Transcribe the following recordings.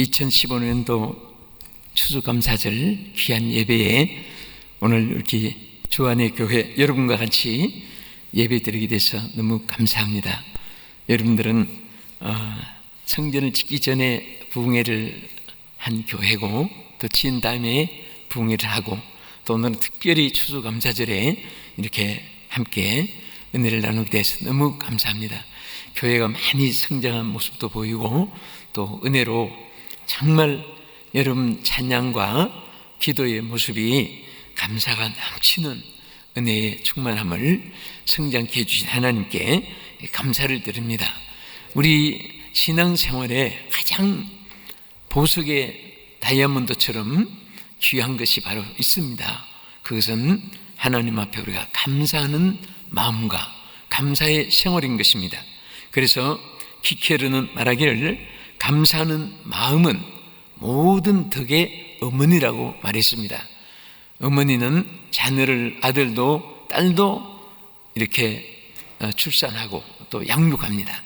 2015년도 추수감사절 귀한 예배에 오늘 이렇게 주안의 교회 여러분과 같이 예배 드리게 돼서 너무 감사합니다. 여러분들은 성전을 짓기 전에 부흥회를 한 교회고 또 지은 다음에 부흥회를 하고 또 오늘은 특별히 추수감사절에 이렇게 함께 은혜를 나누게 돼서 너무 감사합니다. 교회가 많이 성장한 모습도 보이고 또 은혜로 정말 여러분 찬양과 기도의 모습이 감사가 넘치는 은혜의 충만함을 성장케 해주신 하나님께 감사를 드립니다. 우리 신앙생활에 가장 보석의 다이아몬드처럼 귀한 것이 바로 있습니다. 그것은 하나님 앞에 우리가 감사하는 마음과 감사의 생활인 것입니다. 그래서 키케르는 말하기를 감사하는 마음은 모든 덕의 어머니라고 말했습니다. 어머니는 자녀를 아들도 딸도 이렇게 출산하고 또 양육합니다.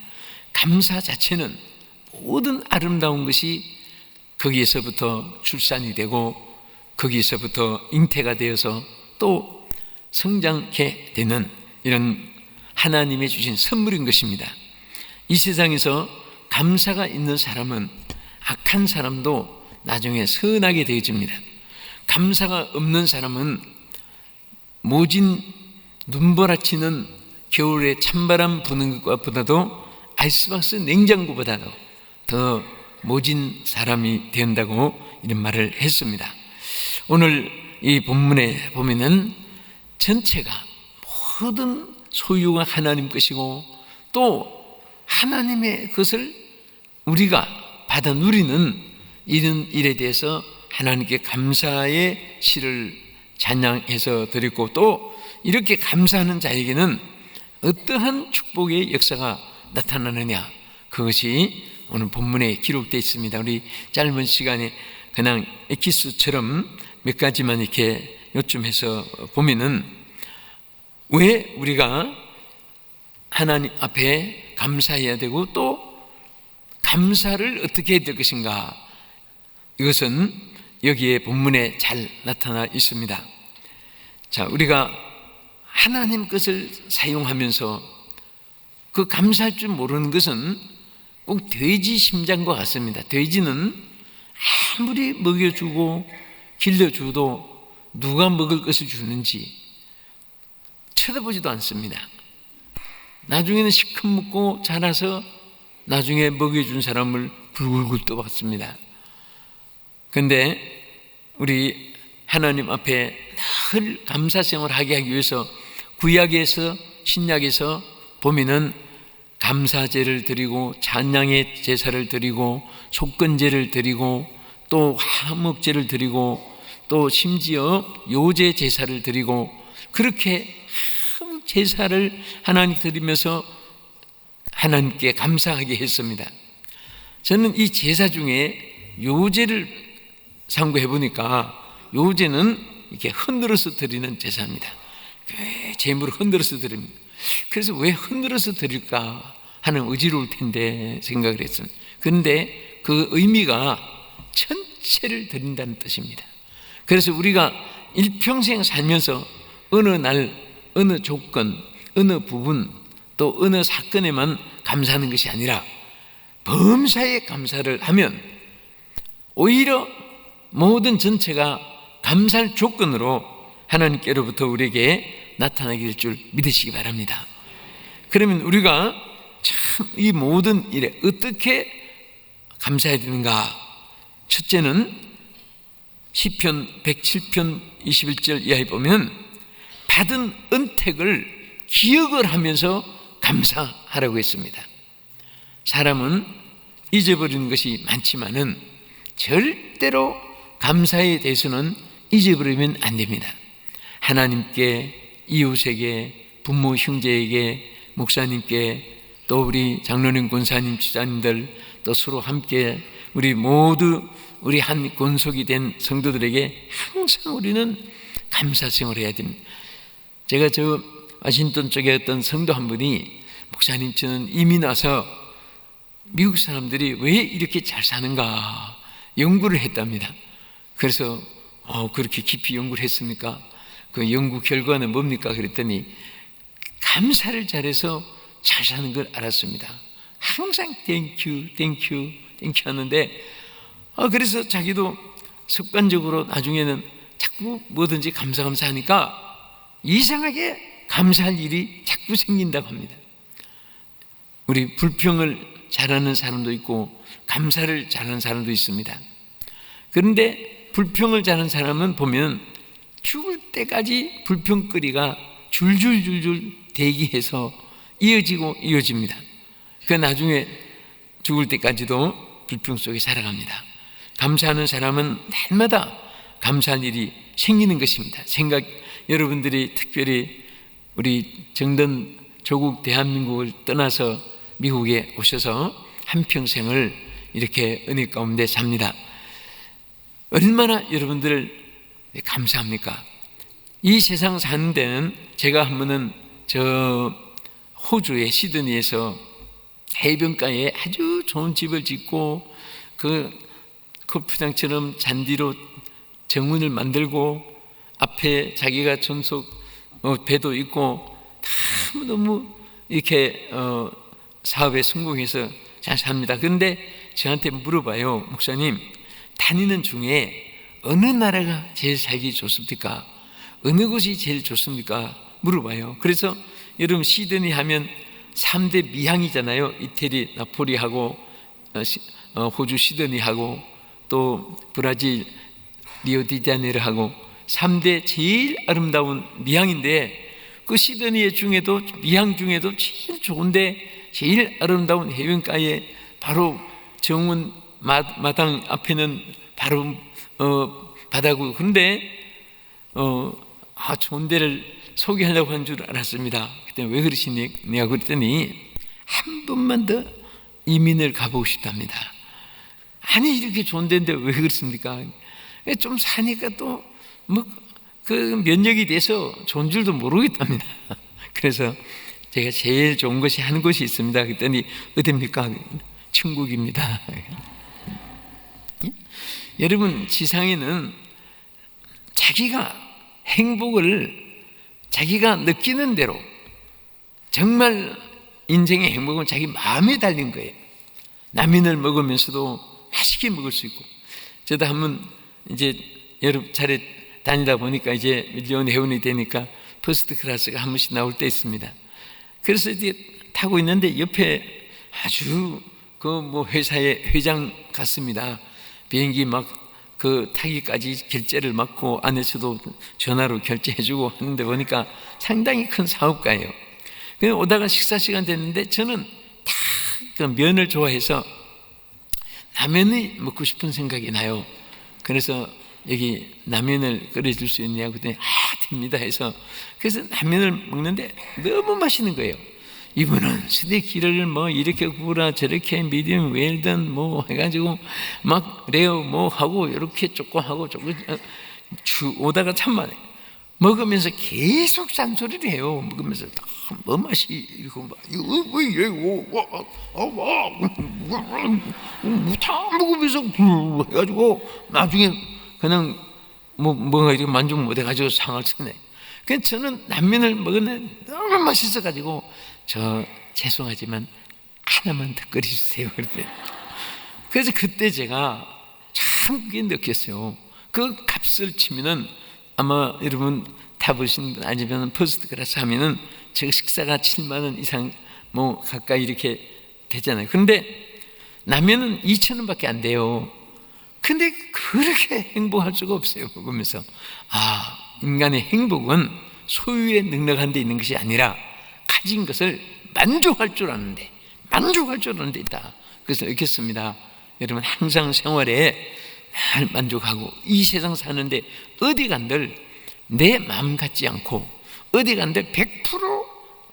감사 자체는 모든 아름다운 것이 거기에서부터 출산이 되고 거기에서부터 잉태가 되어서 또 성장케 되는 이런 하나님의 주신 선물인 것입니다. 이 세상에서 감사가 있는 사람은 악한 사람도 나중에 선하게 되어집니다. 감사가 없는 사람은 모진 눈보라치는 겨울에 찬바람 부는 것보다도 아이스박스 냉장고보다도 더 모진 사람이 된다고 이런 말을 했습니다. 오늘 이 본문에 보면은 전체가 모든 소유가 하나님 것이고 또 하나님의 것을 우리가 받아 누리는 이런 일에 대해서 하나님께 감사의 시를 찬양해서 드리고 또 이렇게 감사하는 자에게는 어떠한 축복의 역사가 나타나느냐, 그것이 오늘 본문에 기록되어 있습니다. 우리 짧은 시간에 그냥 엑기스처럼 몇 가지만 이렇게 요점해서 보면은 왜 우리가 하나님 앞에 감사해야 되고 또 감사를 어떻게 해야 될 것인가, 이것은 여기에 본문에 잘 나타나 있습니다. 자, 우리가 하나님 것을 사용하면서 그 감사할 줄 모르는 것은 꼭 돼지 심장과 같습니다. 돼지는 아무리 먹여주고 길러줘도 누가 먹을 것을 주는지 쳐다보지도 않습니다. 나중에는 시큼 먹고 자라서 나중에 먹여준 사람을 굴굴굴 떠받습니다. 그런데 우리 하나님 앞에 늘 감사생활을 하게 하기 위해서 구약에서 신약에서 보면은 감사제를 드리고 찬양의 제사를 드리고 속건제를 드리고 또 화목제를 드리고 또 심지어 요제 제사를 드리고 그렇게 제사를 하나님 드리면서 하나님께 감사하게 했습니다. 저는 이 제사 중에 요제를 상고해 보니까 요제는 이렇게 흔들어서 드리는 제사입니다. 재물을 흔들어서 드립니다. 그래서 왜 흔들어서 드릴까 하는 의지로울 텐데 생각을 했습니다. 그런데 그 의미가 전체를 드린다는 뜻입니다. 그래서 우리가 일평생 살면서 어느 날 어느 조건, 어느 부분, 또 어느 사건에만 감사하는 것이 아니라 범사에 감사를 하면 오히려 모든 전체가 감사할 조건으로 하나님께로부터 우리에게 나타나게 될 줄 믿으시기 바랍니다. 그러면 우리가 참 이 모든 일에 어떻게 감사해야 되는가? 첫째는 시편 107편 21절 이하에 보면 받은 은택을 기억을 하면서 감사하라고 했습니다. 사람은 잊어버리는 것이 많지만은 절대로 감사에 대해서는 잊어버리면 안 됩니다. 하나님께, 이웃에게, 부모 형제에게, 목사님께, 또 우리 장로님, 권사님, 집사님들, 또 서로 함께 우리 모두 우리 한 권속이 된 성도들에게 항상 우리는 감사 생활을 해야 됩니다. 제가 저 와싱턴 쪽에 어떤 성도 한 분이 목사님, 저는 이민 와서 미국 사람들이 왜 이렇게 잘 사는가 연구를 했답니다. 그래서 그렇게 깊이 연구를 했습니까? 그 연구 결과는 뭡니까? 그랬더니 감사를 잘해서 잘 사는 걸 알았습니다. 항상 땡큐 땡큐 땡큐 하는데 그래서 자기도 습관적으로 나중에는 자꾸 뭐든지 감사 하니까 이상하게 감사할 일이 자꾸 생긴다고 합니다. 우리 불평을 잘하는 사람도 있고 감사를 잘하는 사람도 있습니다. 그런데 불평을 잘하는 사람은 보면 죽을 때까지 불평거리가 줄줄줄줄 대기해서 이어집니다. 그 나중에 죽을 때까지도 불평 속에 살아갑니다. 감사하는 사람은 날마다 감사할 일이 생기는 것입니다. 여러분들이 특별히 우리 정든 조국 대한민국을 떠나서 미국에 오셔서 한평생을 이렇게 은혜 가운데 삽니다. 얼마나 여러분들 감사합니까? 이 세상 사는 데는 제가 한 번은 호주의 시드니에서 해변가에 아주 좋은 집을 짓고 그 골프장처럼 잔디로 정문을 만들고 앞에 자기가 전속 배도 있고 너무 이렇게 사업에 성공해서 잘 삽니다. 그런데 저한테 물어봐요. 목사님, 다니는 중에 어느 나라가 제일 살기 좋습니까? 어느 곳이 제일 좋습니까? 물어봐요. 그래서 여러분 시드니 하면 3대 미항이잖아요. 이태리 나폴리하고 호주 시드니하고 또 브라질 리오디자네이루하고 3대 제일 아름다운 미항인데 그 시드니 중에도 미항 중에도 제일 좋은데 제일 아름다운 해변가에 바로 정원 마당 앞에는 바로 바다고. 그런데 좋은 데를 소개하려고 한 줄 알았습니다. 그때 왜 그러시냐 그랬더니 한 번만 더 이민을 가보고 싶답니다. 아니 이렇게 좋은 데인데 왜 그렇습니까? 좀 사니까 또 뭐 그 면역이 돼서 좋은 줄도 모르겠답니다. 그래서 제가 제일 좋은 것이 한 곳이 있습니다. 그랬더니 어디입니까? 천국입니다. 여러분 지상에는 자기가 행복을 자기가 느끼는 대로 정말 인생의 행복은 자기 마음에 달린 거예요. 라면을 먹으면서도 맛있게 먹을 수 있고, 저도 한번 이제 여러 차례 다니다 보니까 이제 밀리언 회원이 되니까 퍼스트 클래스가 한 번씩 나올 때 있습니다. 그래서 이제 타고 있는데 옆에 아주 그 회사의 회장 같습니다. 비행기 타기까지 결제를 맡고 안에서도 전화로 결제해주고 하는데 보니까 상당히 큰 사업가예요. 그냥 오다가 식사 시간 됐는데 저는 다 그 면을 좋아해서 라면이 먹고 싶은 생각이 나요. 그래서 여기 라면을 끓여줄 수 있냐고 그랬더니 됩니다 해서 그래서 라면을 먹는데 너무 맛있는 거예요. 이분은 스테이크를 이렇게 구우라 저렇게 미디엄 웰던 해가지고 막 레어 하고 이렇게 조금 하고 조금 오다가 참만해. 먹으면서 계속 잔소리를 해요. 먹으면서 맛이 이거 다 먹으면서 해가지고 나중에 그냥 뭔가 이렇게 만족 못해가지고 상을 쓰네. 그래서 저는 라면을 먹었는데 너무 맛있어가지고 죄송하지만 하나만 더 끓여주세요. 그래서 그때 제가 참 그게 느꼈어요. 그 값을 치면은 아마 여러분 타보신 분 아니면 퍼스트 클래스 하면은 저 식사가 7만 원 이상 가까이 이렇게 되잖아요. 그런데 라면은 2천 원밖에 안 돼요. 근데 그렇게 행복할 수가 없어요. 먹으면서 인간의 행복은 소유에 능력한 데 있는 것이 아니라 가진 것을 만족할 줄 아는데 있다. 그래서 읽겠습니다. 여러분 항상 생활에 늘 만족하고 이 세상 사는데 어디 간들 내 마음 같지 않고 어디 간들 100%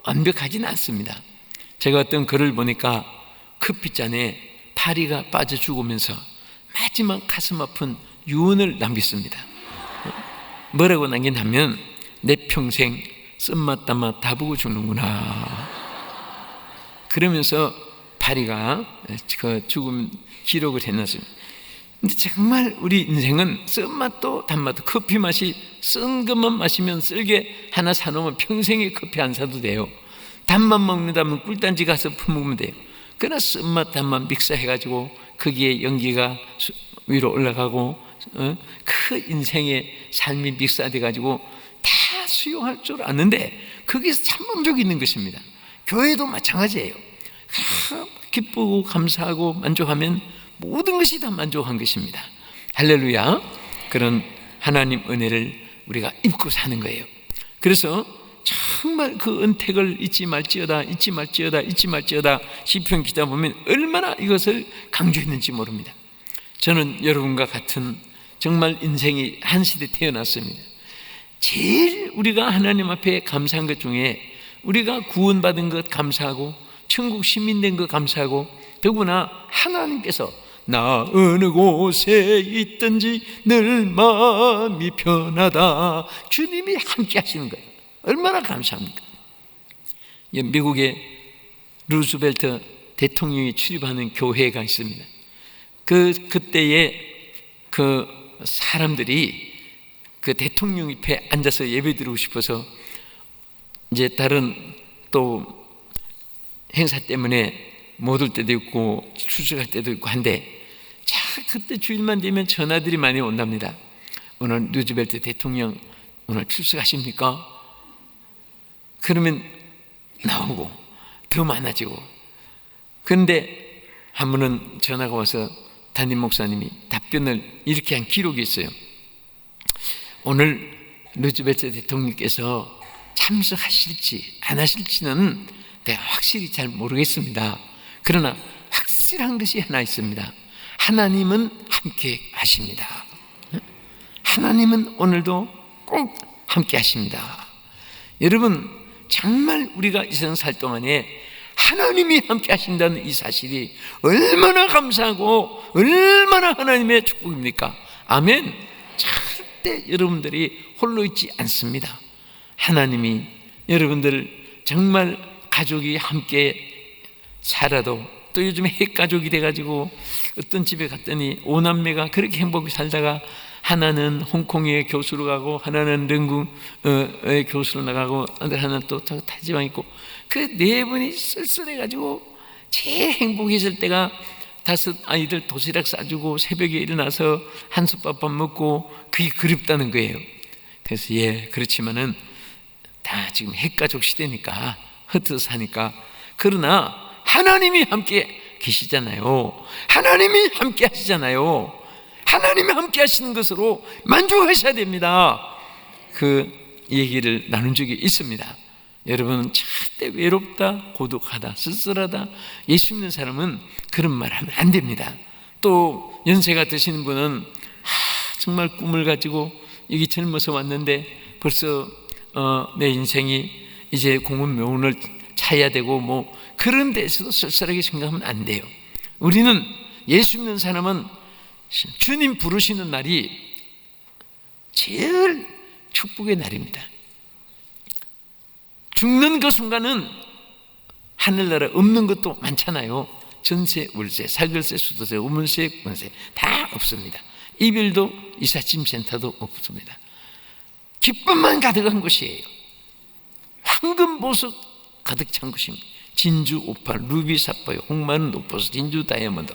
완벽하지는 않습니다. 제가 어떤 글을 보니까 커피잔에 파리가 빠져 죽으면서 마지막 가슴 아픈 유언을 남겼습니다. 뭐라고 남겼냐면 내 평생 쓴맛 단맛 다 보고 죽는구나. 그러면서 파리가 그 죽음 기록을 해놨습니다. 근데 정말 우리 인생은 쓴맛도 단맛도, 커피 맛이 쓴 것만 마시면 쓸게 하나 사놓으면 평생에 커피 안 사도 돼요. 단맛 먹는다면 꿀단지 가서 퍼먹으면 돼요. 그러나 쓴맛 단맛 믹스해가지고 거기에 연기가 위로 올라가고 그 인생의 삶이 믹스돼가지고 다 수용할 줄 아는데 거기서 참 만족이 있는 것입니다. 교회도 마찬가지예요. 기쁘고 감사하고 만족하면 모든 것이 다 만족한 것입니다. 할렐루야. 그런 하나님 은혜를 우리가 입고 사는 거예요. 그래서 정말 그 은택을 잊지 말지어다, 잊지 말지어다, 잊지 말지어다 시편 기다 보면 얼마나 이것을 강조했는지 모릅니다. 저는 여러분과 같은 정말 인생이 한 시대 태어났습니다. 제일 우리가 하나님 앞에 감사한 것 중에 우리가 구원받은 것 감사하고 천국 시민 된 것 감사하고 더구나 하나님께서 나 어느 곳에 있든지 늘 마음이 편하다, 주님이 함께 하시는 거예요. 얼마나 감사합니까? 미국의 루즈벨트 대통령이 출입하는 교회가 있습니다. 그때에 그 사람들이 그 대통령 옆에 앉아서 예배드리고 싶어서 이제 다른 또 행사 때문에 못 올 때도 있고 출석할 때도 있고 한데, 자 그때 주일만 되면 전화들이 많이 온답니다. 오늘 루즈벨트 대통령 오늘 출석하십니까? 그러면 나오고 더 많아지고. 그런데 한 번은 전화가 와서 담임 목사님이 답변을 이렇게 한 기록이 있어요. 오늘 루즈벨트 대통령께서 참석하실지 안 하실지는 내가 확실히 잘 모르겠습니다. 그러나 확실한 것이 하나 있습니다. 하나님은 함께 하십니다. 하나님은 오늘도 꼭 함께 하십니다. 여러분, 정말 우리가 이 세상 살 동안에 하나님이 함께 하신다는 이 사실이 얼마나 감사하고 얼마나 하나님의 축복입니까? 아멘. 절대 여러분들이 홀로 있지 않습니다. 하나님이 여러분들 정말 가족이 함께 살아도, 또 요즘에 핵가족이 돼가지고 어떤 집에 갔더니 5남매가 그렇게 행복히 살다가 하나는 홍콩에 교수로 가고 하나는 런궁에 교수로 나가고 하나는 또 타지방 있고, 그 네 분이 쓸쓸해가지고 제일 행복해질 때가 5 아이들 도시락 싸주고 새벽에 일어나서 한솥밥 먹고, 그게 그립다는 거예요. 그래서 그렇지만은 다 지금 핵가족 시대니까 흩어져 사니까, 그러나 하나님이 함께 계시잖아요. 하나님이 함께 하시잖아요. 하나님이 함께 하시는 것으로 만족하셔야 됩니다. 그 얘기를 나눈 적이 있습니다. 여러분, 절대 외롭다, 고독하다, 쓸쓸하다 예수 믿는 사람은 그런 말 하면 안 됩니다. 또 연세가 드시는 분은 정말 꿈을 가지고 여기 젊어서 왔는데 벌써 내 인생이 이제 공원묘원을 차야 되고 뭐 그런 데서도 쓸쓸하게 생각하면 안 돼요. 우리는 예수 믿는 사람은 주님 부르시는 날이 제일 축복의 날입니다. 죽는 그 순간은 하늘나라 없는 것도 많잖아요. 전세, 월세, 살결세, 수도세, 우문세, 권세 다 없습니다. 이별도 이삿짐센터도 없습니다. 기쁨만 가득한 곳이에요. 황금 보석 가득 찬 곳입니다. 진주, 오팔, 루비, 사파이어, 홍마는 노포스, 진주, 다이아몬드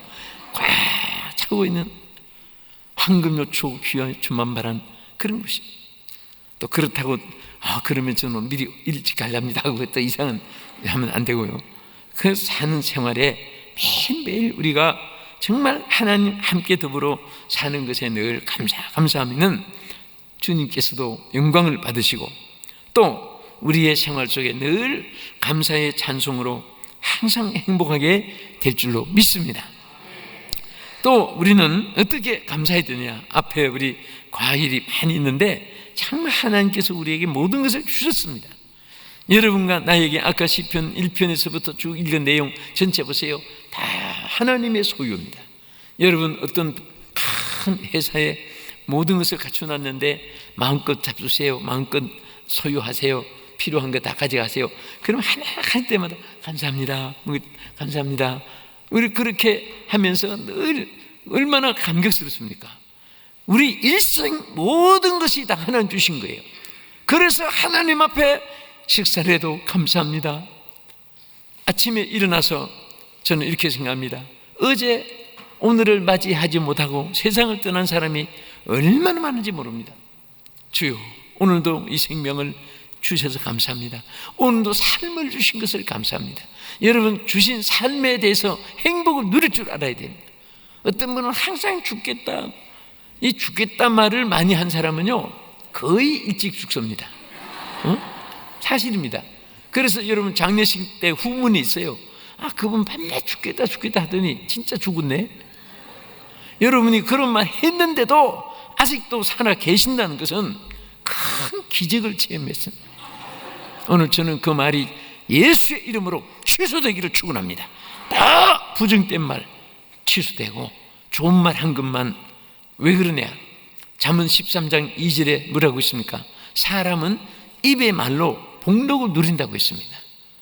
꽉 차고 있는 황금요초, 귀화초만 바란 그런 곳입니다. 또 그렇다고 그러면 저는 미리 일찍 가렵니다 하고 또 이상은 하면 안 되고요. 그 사는 생활에 매일매일 우리가 정말 하나님 함께 더불어 사는 것에 늘 감사하면 주님께서도 영광을 받으시고, 또 우리의 생활 속에 늘 감사의 찬송으로 항상 행복하게 될 줄로 믿습니다. 또 우리는 어떻게 감사해야 되냐? 앞에 우리 과일이 많이 있는데 정말 하나님께서 우리에게 모든 것을 주셨습니다. 여러분과 나에게 아까 시편 1편에서부터 쭉 읽은 내용 전체 보세요. 다 하나님의 소유입니다. 여러분, 어떤 큰 회사에 모든 것을 갖춰놨는데 마음껏 잡수세요, 마음껏 소유하세요, 필요한 거 다 가져가세요. 그럼 하나 할 때마다 감사합니다, 감사합니다. 우리 그렇게 하면서 늘 얼마나 감격스럽습니까? 우리 일생 모든 것이 다 하나님 주신 거예요. 그래서 하나님 앞에 식사를 해도 감사합니다. 아침에 일어나서 저는 이렇게 생각합니다. 어제 오늘을 맞이하지 못하고 세상을 떠난 사람이 얼마나 많은지 모릅니다. 주여, 오늘도 이 생명을 주셔서 감사합니다. 오늘도 삶을 주신 것을 감사합니다. 여러분, 주신 삶에 대해서 행복을 누릴 줄 알아야 됩니다. 어떤 분은 항상 죽겠다, 이 죽겠다 말을 많이 한 사람은요 거의 일찍 죽습니다. 사실입니다. 그래서 여러분, 장례식 때 후문이 있어요. 그분 밤새 죽겠다 죽겠다 하더니 진짜 죽었네. 여러분이 그런 말 했는데도 아직도 살아 계신다는 것은 큰 기적을 체험했습니다. 오늘 저는 그 말이 예수의 이름으로 취소되기를 축원합니다. 다 부정된 말 취소되고 좋은 말 한 것만. 왜 그러냐? 잠언 13장 2절에 뭐라고 있습니까? 사람은 입의 말로 복록을 누린다고 했습니다.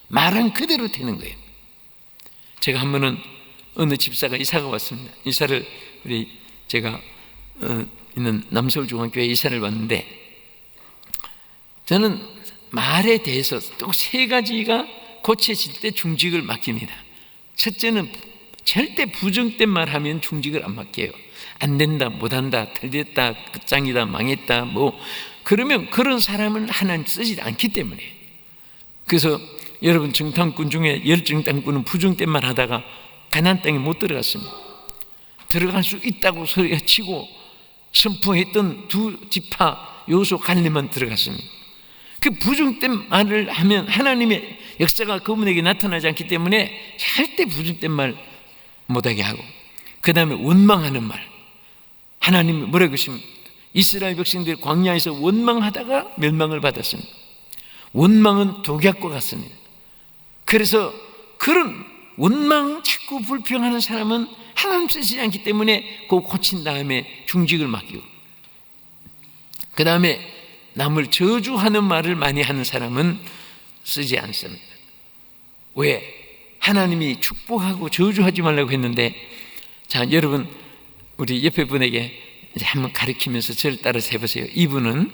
말은 그대로 되는 거예요. 제가 한 번은 어느 집사가 이사가 왔습니다. 이사를 제가 있는 남서울중앙교회 이사를 왔는데, 저는 말에 대해서 또 세 가지가 고쳐질 때 중직을 맡깁니다. 첫째는 절대 부정된 말 하면 중직을 안 맡겨요. 안 된다, 못한다, 틀렸다, 끝장이다, 망했다, 그러면 그런 사람은 하나님 쓰지 않기 때문에. 그래서 여러분, 정탐꾼 중에 열정탐꾼은 부정된 말 하다가 가나안 땅에 못 들어갔습니다. 들어갈 수 있다고 소리치고 선포했던 두 지파 요소 갈렙만 들어갔습니다. 그 부정된 말을 하면 하나님의 역사가 그분에게 나타나지 않기 때문에 절대 부정된 말 못하게 하고, 그 다음에 원망하는 말. 하나님이 뭐라고 했습니까? 이스라엘 백성들이 광야에서 원망하다가 멸망을 받았습니다. 원망은 독약과 같습니다. 그래서 그런 원망 자꾸 불평하는 사람은 하나님 쓰시지 않기 때문에 그거 고친 다음에 중직을 맡기고, 그 다음에 남을 저주하는 말을 많이 하는 사람은 쓰지 않습니다. 왜? 하나님이 축복하고 저주하지 말라고 했는데, 자, 여러분, 우리 옆에 분에게 이제 한번 가르치면서 저를 따라서 해보세요. 이분은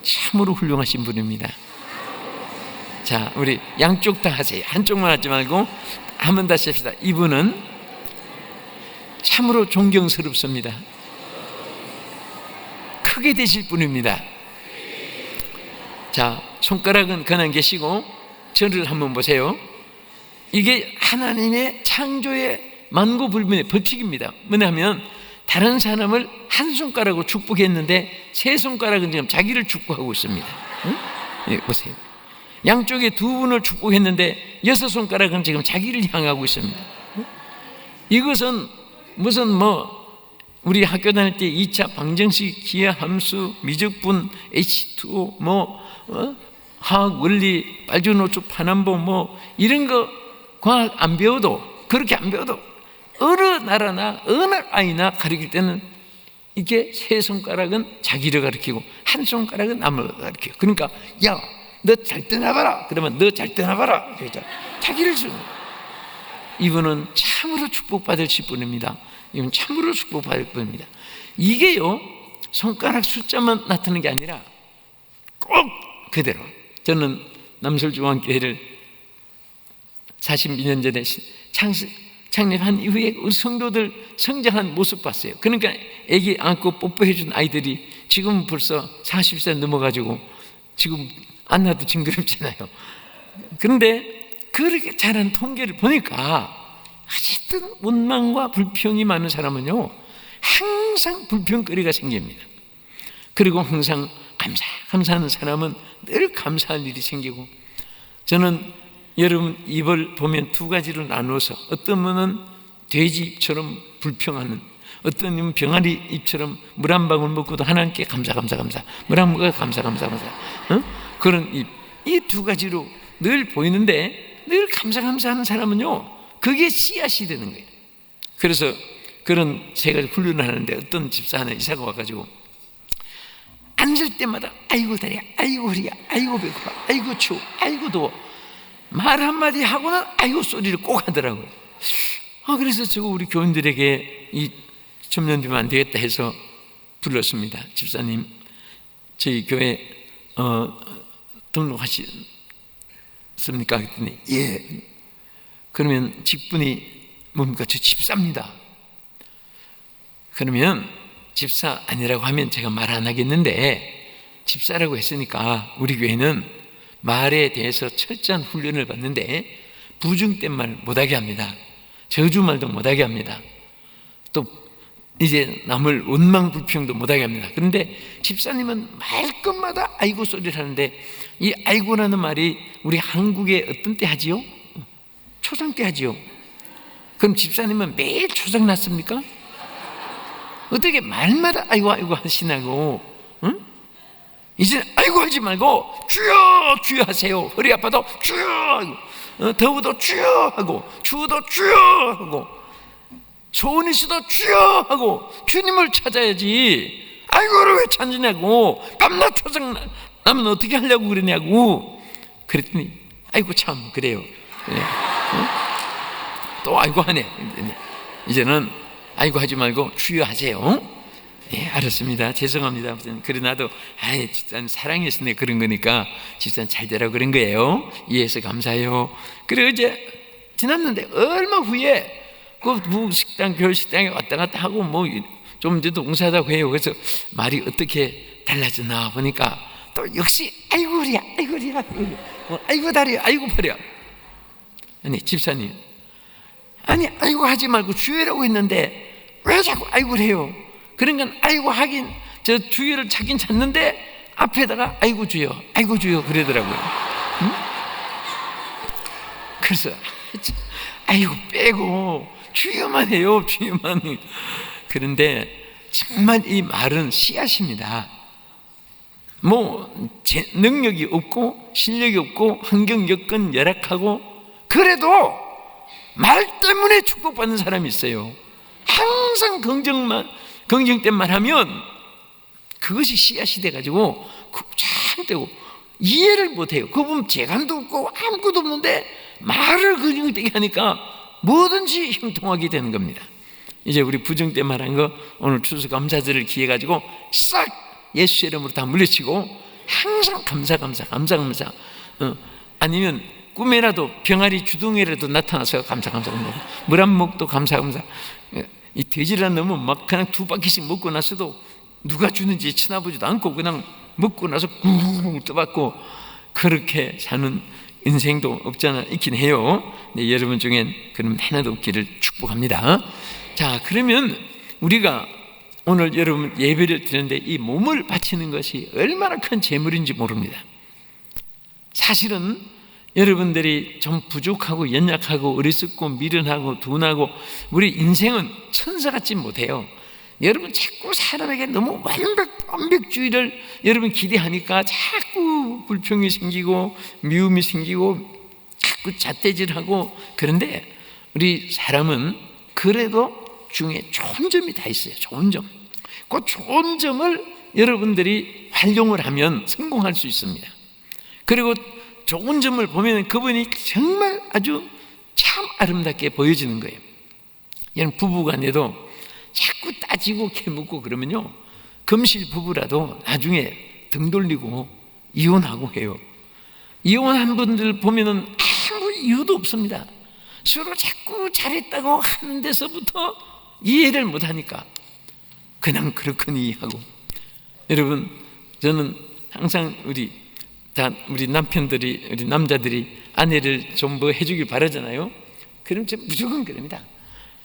참으로 훌륭하신 분입니다. 자, 우리 양쪽 다 하세요. 한쪽만 하지 말고 한 번 다시 합시다. 이분은 참으로 존경스럽습니다. 크게 되실 분입니다. 자, 손가락은 그냥 계시고 저를 한번 보세요. 이게 하나님의 창조의 만고불변의 법칙입니다. 뭐냐면 다른 사람을 한 손가락으로 축복했는데 세 손가락은 지금 자기를 축복하고 있습니다. 응? 네, 보세요. 양쪽에 두 분을 축복했는데 여섯 손가락은 지금 자기를 향하고 있습니다. 응? 이것은 무슨 우리 학교 다닐 때 2차 방정식, 기하 함수, 미적분, H2O, 화학 원리, 빨주노초 파남보 이런 거 과학 안 배워도, 그렇게 안 배워도 어느 나라나 어느 아이나 가르칠 때는 이게 세 손가락은 자기를 가르치고 한 손가락은 남을 가르치고, 그러니까 야, 너 잘 떠나봐라 그러면 너 잘 떠나봐라, 자기를 주는 거예요. 이분은 참으로 축복받으실 분입니다. 이분 참으로 축복받을 분입니다. 이게요, 손가락 숫자만 나타나는 게 아니라 꼭 그대로. 저는 남설중앙교회를 42년 전에 창립한 이후에 우리 성도들 성장한 모습 봤어요. 그러니까 애기 안고 뽀뽀해준 아이들이 지금 벌써 40세 넘어가지고 지금 안 나도 징그럽잖아요. 그런데 그렇게 자란 통계를 보니까 어쨌든 원망과 불평이 많은 사람은요 항상 불평거리가 생깁니다. 그리고 항상 감사하는 사람은 늘 감사할 일이 생기고, 저는 여러분 입을 보면 두 가지로 나누어서, 어떤 분은 돼지 입처럼 불평하는, 어떤 분은 병아리 입처럼 물 한 방울 먹고도 하나님께 감사 물 한 모금 감사 그런 입, 이 두 가지로 늘 보이는데, 늘 감사하는 사람은요 그게 씨앗이 되는 거예요. 그래서 그런 세 가지 훈련을 하는데, 어떤 집사 하나 이사가 와가지고 앉을 때마다 아이고 다리야, 아이고 허리야, 아이고 배고파, 아이고 추워, 아이고 더워, 말 한마디 하고는 아이고 소리를 꼭 하더라고요. 그래서 저거 우리 교인들에게 이 점령되면 안 되겠다 해서 불렀습니다. 집사님, 저희 교회 등록하셨습니까? 그랬더니 예. 그러면 직분이 뭡니까? 저 집사입니다. 그러면 집사 아니라고 하면 제가 말 안 하겠는데, 집사라고 했으니까 우리 교회는 말에 대해서 철저한 훈련을 받는데 부중된 말 못하게 합니다. 저주말도 못하게 합니다. 또 이제 남을 원망불평도 못하게 합니다. 그런데 집사님은 말끝마다 아이고 소리를 하는데, 이 아이고라는 말이 우리 한국에 어떤 때 하지요? 초상 때 하지요. 그럼 집사님은 매일 초상 났습니까? 어떻게 말마다 아이고 아이고 하시냐고. 응? 이제 아이고 하지 말고 주여 주여 하세요. 허리 아파도 주여 하고, 더워도 주여 하고, 추워도 주여 하고, 소원이 있어도 주여 하고 주님을 찾아야지. 아이고를 왜 찾느냐고. 밤낮 초상 나면 어떻게 하려고 그러냐고. 그랬더니 아이고 참 그래요. 그래. 또 아이고 하네. 이제는 아이고 하지 말고 주여 하세요. 예, 알았습니다. 죄송합니다. 그러나도 집사님 사랑이 있으니 그런 거니까 집사님 잘 되라고 그런 거예요. 이해해서 감사해요. 그리고 이제 지났는데 얼마 후에 그 식당 교회식당에 왔다 갔다 하고 뭐 좀 이제 동사하다고 해요. 그래서 말이 어떻게 달라졌나 보니까 또 역시 아이고리야 아이고리야 아이고 다리야 아이고 팔이야. 아니 집사님, 아니 아이고 하지 말고 주여라고 했는데 왜 자꾸 아이고를 해요? 그러니까 아이고 하긴 저 주여를 찾긴 찾는데 앞에다가 아이고 주여 그러더라고요. 응? 그래서 아이고 빼고 주여만 해요. 주여만. 그런데 정말 이 말은 씨앗입니다. 뭐 능력이 없고 실력이 없고 환경 여건 열악하고 그래도 말 때문에 축복받는 사람이 있어요. 항상 긍정된 말 하면 그것이 씨앗이 돼가지고 참 이해를 못해요. 그분 재간도 없고 아무것도 없는데 말을 긍정되게 하니까 뭐든지 형통하게 되는 겁니다. 이제 우리 부정된 말한 거 오늘 추수감사절을 기해 가지고 싹 예수 이름으로 다 물리치고 항상 감사. 아니면 꿈에라도 병아리 주둥이라도 나타나서 감사. 물 한 모금도 감사. 이 돼지란 놈은 막 그냥 2바퀴씩 먹고 나서도 누가 주는지 쳐다보지도 않고 그냥 먹고 나서 구구구 떠받고 그렇게 사는 인생도 없잖아 있긴 해요. 네, 여러분 중엔 그럼 하나도 없기를 축복합니다. 자, 그러면 우리가 오늘 여러분 예배를 드리는데 이 몸을 바치는 것이 얼마나 큰 재물인지 모릅니다. 사실은 여러분들이 좀 부족하고 연약하고 어리석고 미련하고 둔하고 우리 인생은 천사 같지 못해요. 여러분 자꾸 사람에게 너무 완벽주의를 여러분 기대하니까 자꾸 불평이 생기고 미움이 생기고 자꾸 잣대질하고. 그런데 우리 사람은 그래도 중에 좋은 점이 다 있어요. 좋은 점. 그 좋은 점을 여러분들이 활용을 하면 성공할 수 있습니다. 그리고 좋은 점을 보면 그분이 정말 아주 참 아름답게 보여지는 거예요. 여러분 부부간에도 자꾸 따지고 캐묻고 그러면요 금실 부부라도 나중에 등 돌리고 이혼하고 해요. 이혼한 분들 보면은 아무 이유도 없습니다. 서로 자꾸 잘했다고 하는 데서부터 이해를 못하니까 그냥 그렇거니 하고. 여러분 저는 항상 우리 남편들이 우리 남자들이 아내를 좀 뭐 해주길 바라잖아요. 그럼 저 무조건 그럽니다.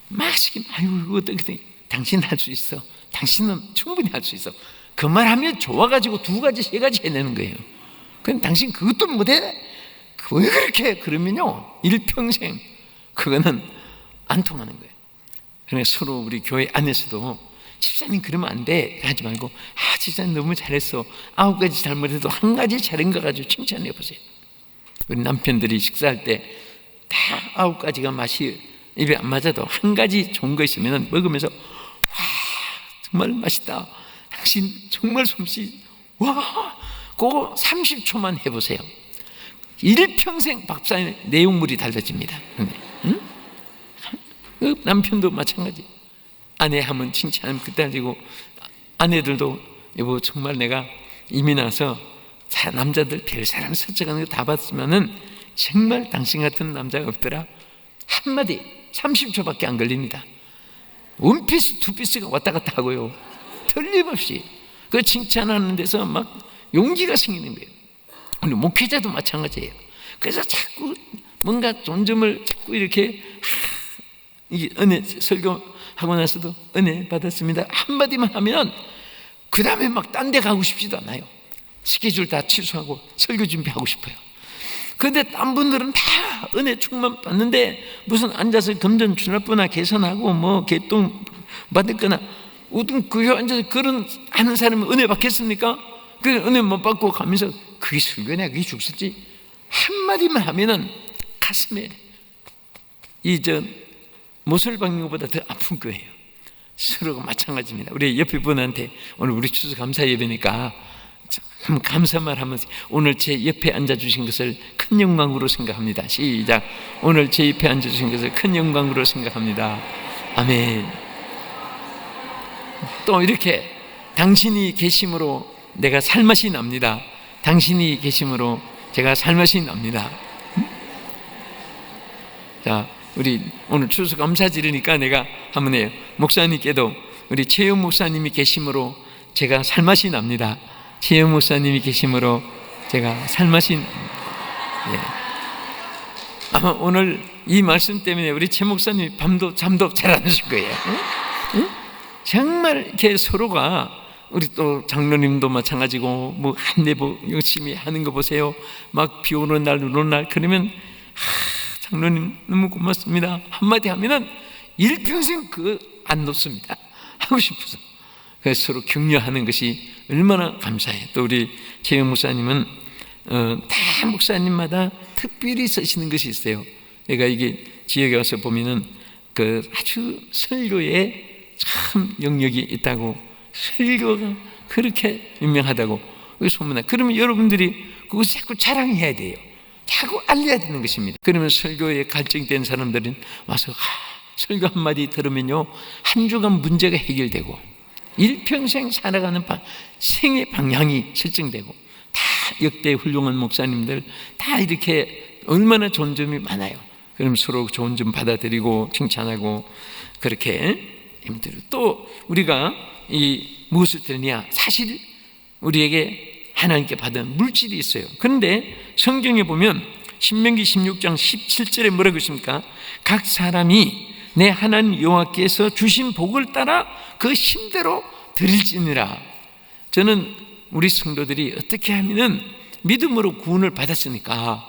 막 시키면 아이고 어떻게 당신 할 수 있어. 당신은 충분히 할 수 있어. 그 말하면 좋아가지고 2가지 3가지 해내는 거예요. 그럼 당신 그것도 못해? 왜 그렇게? 그러면요 일평생 그거는 안 통하는 거예요. 그러니까 서로 우리 교회 안에서도 집사님 그러면 안 돼 하지 말고 집사님 너무 잘했어. 9가지 잘못해도 1가지 잘한 거 가지고 칭찬해 보세요. 우리 남편들이 식사할 때 다 9가지가 맛이 입에 안 맞아도 1가지 좋은 거 있으면 먹으면서 와 정말 맛있다. 당신 정말 솜씨 와 그거 30초만 해보세요. 일평생 밥상에 내용물이 달라집니다. 응? 남편도 마찬가지. 아내 하면 칭찬하면 그따지고, 아내들도 여보 정말 내가 이민 와서 남자들 별 사람 설정하는 거 다 봤으면은 정말 당신 같은 남자가 없더라. 한마디 30초밖에 안 걸립니다. 원피스 투피스가 왔다 갔다 하고요, 틀림없이 그 칭찬하는 데서 막 용기가 생기는 거예요. 우리 목회자도 마찬가지예요. 그래서 자꾸 뭔가 존점을 자꾸 이렇게 이게 은혜 설교하고 나서도 은혜 받았습니다 한마디만 하면 그 다음에 막 딴 데 가고 싶지도 않아요. 스케줄 다 취소하고 설교 준비하고 싶어요. 그런데 딴 분들은 다 은혜 충만 받는데 무슨 앉아서 금전 출납부나 계산하고 뭐 개똥 받을거나 어떤 그 앉아서 그런 하는 사람은 은혜 받겠습니까? 그 은혜 못 받고 가면서 그게 설교냐 그게 죽었지. 한마디만 하면은 가슴에 못을 박는 것보다 더 아픈 거예요. 서로가 마찬가지입니다. 우리 옆에 분한테 오늘 우리 추수 감사 예배니까 감사말 하면서 오늘 제 옆에 앉아주신 것을 큰 영광으로 생각합니다. 시작. 오늘 제 옆에 앉아주신 것을 큰 영광으로 생각합니다. 아멘. 또 이렇게 당신이 계심으로 내가 살맛이 납니다. 당신이 계심으로 제가 살맛이 납니다. 자, 우리 오늘 추수 감사 지르니까 내가 한번 해요. 목사님께도 우리 최영 목사님이 계심으로 제가 살맛이 납니다. 최영 목사님이 계심으로 제가 살맛이 아마 오늘 이 말씀 때문에 우리 최 목사님이 밤도 잠도 잘 안 오실 거예요. 응? 정말 이렇게 서로가 우리 또 장로님도 마찬가지고 뭐 한내보 열심히 하는 거 보세요. 막 비 오는 날 눈 오는 날 그러면 장로님 너무 고맙습니다 한마디 하면은 일평생 안 놓습니다. 하고 싶어서. 그래서 서로 격려하는 것이 얼마나 감사해요. 또 우리 최영 목사님은 다 목사님마다 특별히 쓰시는 것이 있어요. 그러니까 이게 지역에 와서 보면은 그 아주 설교에 참 영역이 있다고, 설교가 그렇게 유명하다고 소문나. 그러면 여러분들이 그것을 자꾸 자랑해야 돼요. 자꾸 알려야 되는 것입니다. 그러면 설교에 갈증된 사람들은 와서 설교 한마디 들으면요 한 주간 문제가 해결되고 일평생 살아가는 생의 방향이 설정되고, 다 역대 훌륭한 목사님들 다 이렇게 얼마나 좋은 점이 많아요. 그럼 서로 좋은 점 받아들이고 칭찬하고 그렇게 힘들어요. 또 우리가 무엇을 들으냐, 사실 우리에게 하나님께 받은 물질이 있어요. 그런데 성경에 보면 신명기 16장 17절에 뭐라고 있습니까? 각 사람이 내 하나님 여호와께서 주신 복을 따라 그 힘대로 드릴지니라. 저는 우리 성도들이 어떻게 하면은 믿음으로 구원을 받았으니까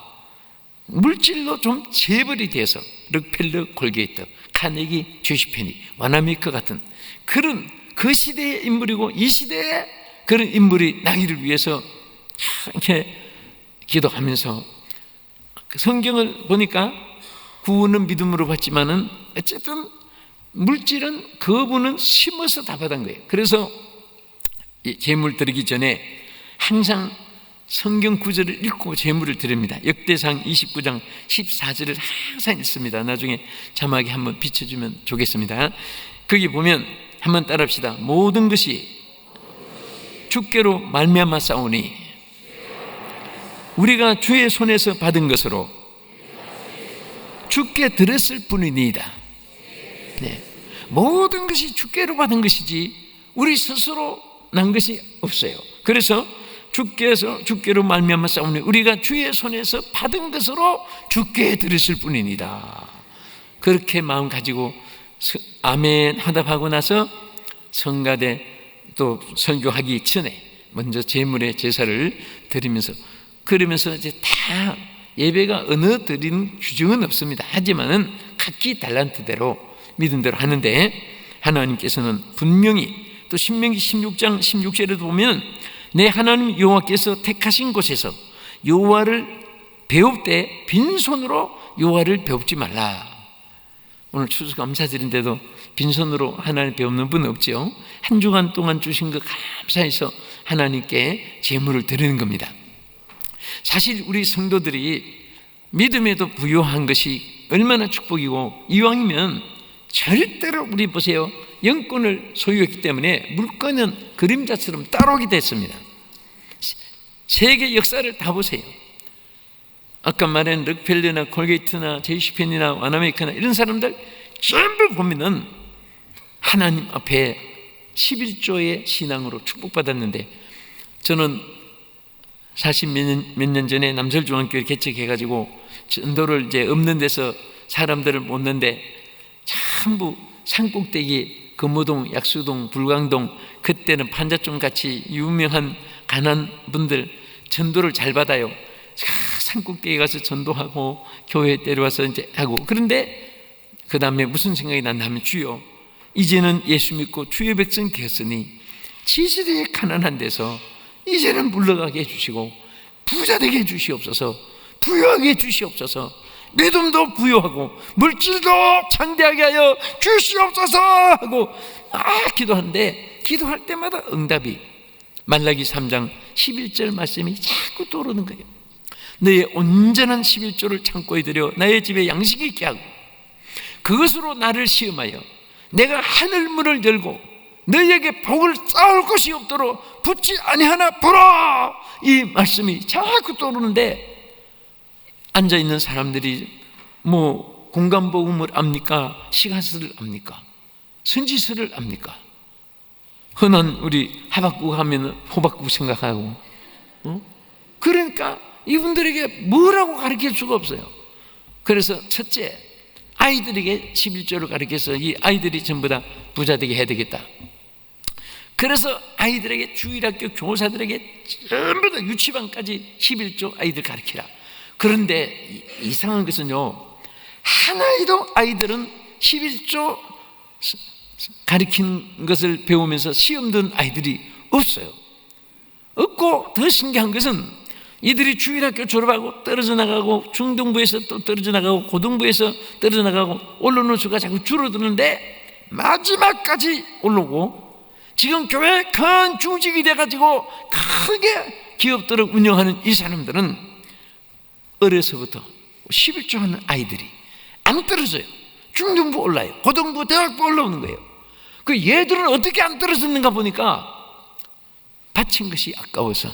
물질로 좀 재벌이 돼서 록펠러, 골게이트, 카네기, 조시페니, 와나미크 같은 그런 그 시대의 인물이고 이 시대에 그런 인물이 나기를 위해서 이렇게 기도하면서 성경을 보니까 구원은 믿음으로 받지만은 어쨌든 물질은 그분은 심어서 다 받은 거예요. 그래서 제물 드리기 전에 항상 성경 구절을 읽고 제물을 드립니다. 역대상 29장 14절을 항상 읽습니다. 나중에 자막에 한번 비춰주면 좋겠습니다. 거기 보면 한번 따라합시다. 모든 것이 주께로 말미암아 싸우니 우리가 주의 손에서 받은 것으로 주께 드렸을 뿐이니이다. 네. 모든 것이 주께로 받은 것이지 우리 스스로 난 것이 없어요. 그래서 주께로 말미암아 싸우니 우리가 주의 손에서 받은 것으로 주께 드렸을 뿐이니이다. 그렇게 마음 가지고 아멘 하답하고 나서 성가대 또 설교하기 전에 먼저 제물의 제사를 드리면서, 그러면서 이제 다 예배가 어느 드리는 규정은 없습니다. 하지만은 각기 달란트대로 믿음대로 하는데, 하나님께서는 분명히 또 신명기 16장 16절에도 보면 내 하나님 여호와께서 택하신 곳에서 여호와를 배울 때 빈손으로 여호와를 배웁지 말라. 오늘 추수 감사드린데도 빈손으로 하나님 배우는 분 없죠. 한 주간 동안 주신 것 감사해서 하나님께 제물을 드리는 겁니다. 사실 우리 성도들이 믿음에도 부요한 것이 얼마나 축복이고, 이왕이면 절대로 우리 보세요, 영권을 소유했기 때문에 물건은 그림자처럼 따라오게 됐습니다. 세계 역사를 다 보세요. 아까 말한 록펠러나 콜게이트나 제이시펜이나 와나메이커나 이런 사람들 전부 보면은 하나님 앞에 11조의 신앙으로 축복받았는데, 저는 40몇 년 전에 남설중앙교회 개척해가지고 전도를 이제 없는 데서 사람들을 모는데 전부 산꼭대기 금호동, 약수동, 불광동, 그때는 판자촌 같이 유명한 가난 분들 전도를 잘 받아요. 산꼭대기 가서 전도하고 교회에 데려와서 이제 하고. 그런데 그 다음에 무슨 생각이 났냐면, 주여, 이제는 예수 믿고 주의 백성 되었으니 지질이 가난한 데서 이제는 물러가게 해주시고 부자 되게 해주시옵소서, 부유하게 해주시옵소서, 믿음도 부유하고 물질도 창대하게 하여 주시옵소서 하고 기도하는데, 기도할 때마다 응답이 말라기 3장 11절 말씀이 자꾸 떠오르는 거예요. 너의 온전한 11조를 창고에 들여 나의 집에 양식이 있게 하고 그것으로 나를 시험하여 내가 하늘문을 열고 너희에게 복을 쌓을 것이 없도록 붙지 아니하나 보라. 이 말씀이 자꾸 떠오르는데, 앉아있는 사람들이 뭐 공간복음을 압니까? 시가스를 압니까? 선지서를 압니까? 흔한 우리 하박국 하면 호박국 생각하고, 그러니까 이분들에게 뭐라고 가르칠 수가 없어요. 그래서 첫째, 아이들에게 11조를 가르쳐서 이 아이들이 전부 다 부자 되게 해야 되겠다. 그래서 아이들에게, 주일학교 교사들에게 전부 다 유치반까지 11조 아이들 가르치라. 그런데 이상한 것은요, 하나에도 아이들은 11조 가르치는 것을 배우면서 시험 든 아이들이 없어요. 없고, 더 신기한 것은 이들이 주일학교 졸업하고 떨어져 나가고, 중등부에서 또 떨어져 나가고, 고등부에서 떨어져 나가고, 올라오는 수가 자꾸 줄어드는데 마지막까지 올라오고, 지금 교회 큰 중직이 돼가지고 크게 기업들을 운영하는 이 사람들은 어려서부터 11조 하는 아이들이 안 떨어져요. 중등부 올라요, 고등부, 대학부 올라오는 거예요. 그 얘들은 어떻게 안 떨어졌는가 보니까 바친 것이 아까워서.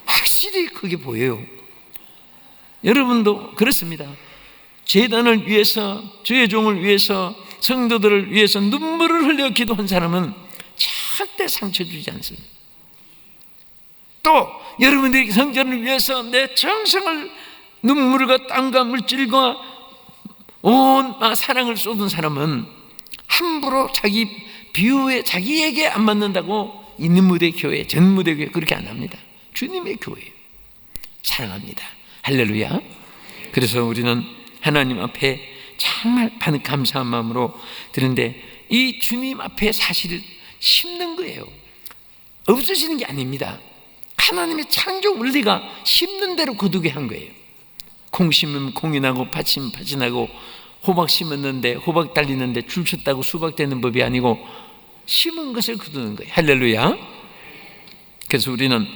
확실히 그게 보여요. 여러분도 그렇습니다. 제단을 위해서, 주의 종을 위해서, 성도들을 위해서 눈물을 흘려 기도한 사람은 절대 상처 주지 않습니다. 또 여러분들이 성전을 위해서 내 정성을, 눈물과 땀과 물질과 온 사랑을 쏟은 사람은 함부로 자기 비유에 자기에게 안 맞는다고 있는 무대 교회, 전 무대 교회 그렇게 안 합니다. 주님의 교회예요. 사랑합니다. 할렐루야. 그래서 우리는 하나님 앞에 정말 감사한 마음으로 드는데, 이 주님 앞에 사실을 심는 거예요. 없어지는 게 아닙니다. 하나님의 창조 원리가 심는 대로 거두게 한 거예요. 콩 심으면 콩이 나고, 팥 심으면 팥이 나고, 호박 심었는데 호박 달리는데 줄 쳤다고 수박 되는 법이 아니고 심은 것을 거두는 거예요. 할렐루야. 그래서 우리는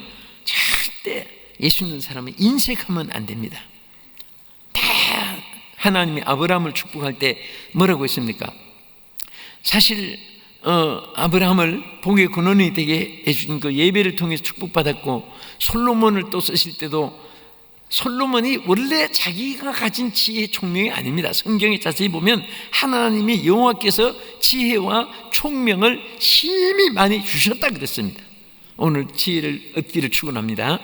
절대 예수 믿는 사람은 인색하면 안 됩니다. 다 하나님이 아브라함을 축복할 때 뭐라고 했습니까? 사실 아브라함을 복의 근원이 되게 해준 그 예배를 통해서 축복받았고, 솔로몬을 또 쓰실 때도 솔로몬이 원래 자기가 가진 지혜의 총명이 아닙니다. 성경에 자세히 보면 하나님이 여호와께서 지혜와 총명을 심히 많이 주셨다 그랬습니다. 오늘 지혜를 얻기를 축원합니다.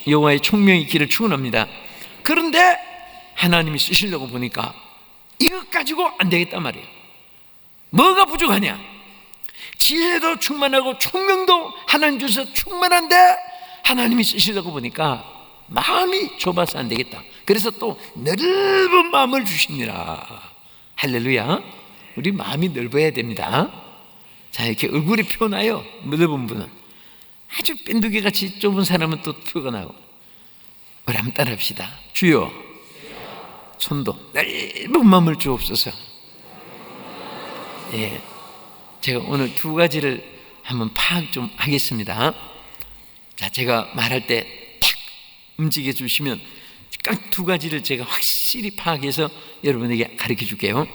여호와의 총명이 있기를 축원합니다. 그런데 하나님이 쓰시려고 보니까 이것 가지고 안 되겠단 말이에요. 뭐가 부족하냐? 지혜도 충만하고 총명도 하나님 주셔서 충만한데 하나님이 쓰시려고 보니까 마음이 좁아서 안 되겠다. 그래서 또 넓은 마음을 주십니다. 할렐루야. 우리 마음이 넓어야 됩니다. 자, 이렇게 얼굴이 표나요. 넓은 분은. 아주 뺀두개같이 좁은 사람은 또 표가 나고. 우리 한번 따라합시다. 주여, 손도 넓은 마음을 주옵소서. 예, 제가 오늘 두 가지를 한번 파악 좀 하겠습니다. 자, 제가 말할 때 탁 움직여 주시면 딱 두 가지를 제가 확실히 파악해서 여러분에게 가르쳐 줄게요.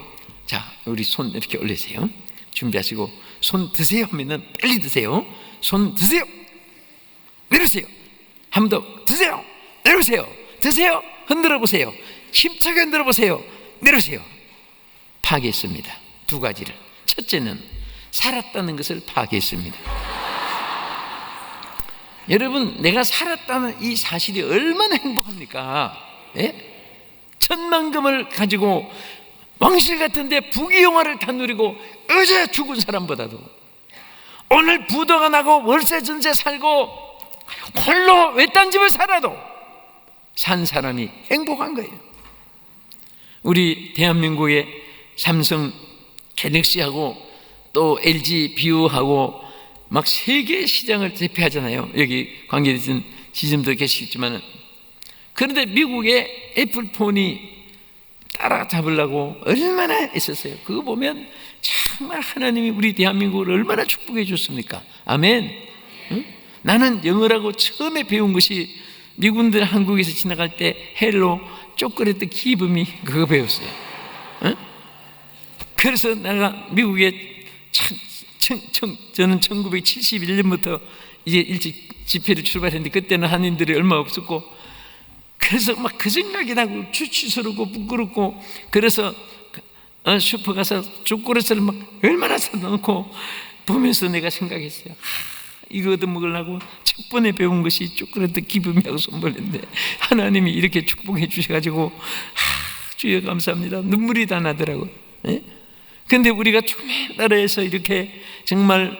자, 우리 손 이렇게 올리세요. 준비하시고 손 드세요 하면은 빨리 드세요. 손 드세요. 내려오세요. 한 번 더 드세요. 내려오세요. 드세요. 흔들어 보세요. 힘차게 흔들어 보세요. 내려오세요. 파괴했습니다. 두 가지를. 첫째는 살았다는 것을 파괴했습니다. 여러분, 내가 살았다는 이 사실이 얼마나 행복합니까? 예? 천만금을 가지고 왕실 같은데 부귀영화를 다 누리고 어제 죽은 사람보다도 오늘 부도가 나고 월세 전세 살고 홀로 외딴 집을 살아도 산 사람이 행복한 거예요. 우리 대한민국의 삼성 갤럭시하고 또 LG 비오하고 막 세계 시장을 대표하잖아요. 여기 관계되신 지점도 계시겠지만, 그런데 미국의 애플폰이 따라잡으려고 얼마나 애썼어요. 그거 보면 정말 하나님이 우리 대한민국을 얼마나 축복해 줬습니까? 아멘. 응? 나는 영어라고 처음에 배운 것이 미군들 한국에서 지나갈 때 헬로 초콜릿 기브미 그거 배웠어요. 응? 그래서 내가 미국에 저는 1971년부터 이제 일찍 집회를 출발했는데 그때는 한인들이 얼마 없었고, 그래서 막 그 생각이 나고 추추스럽고 부끄럽고, 그래서 슈퍼 가서 초콜릿을 막 얼마나 사놓고 보면서 내가 생각했어요. 이거 얻어먹으려고 첫 번에 배운 것이 초콜릿 기쁨이하고 선물인데 하나님이 이렇게 축복해 주셔가지고 주여 감사합니다. 눈물이 다 나더라고요. 그런데 우리가 조그만 나라에서 이렇게 정말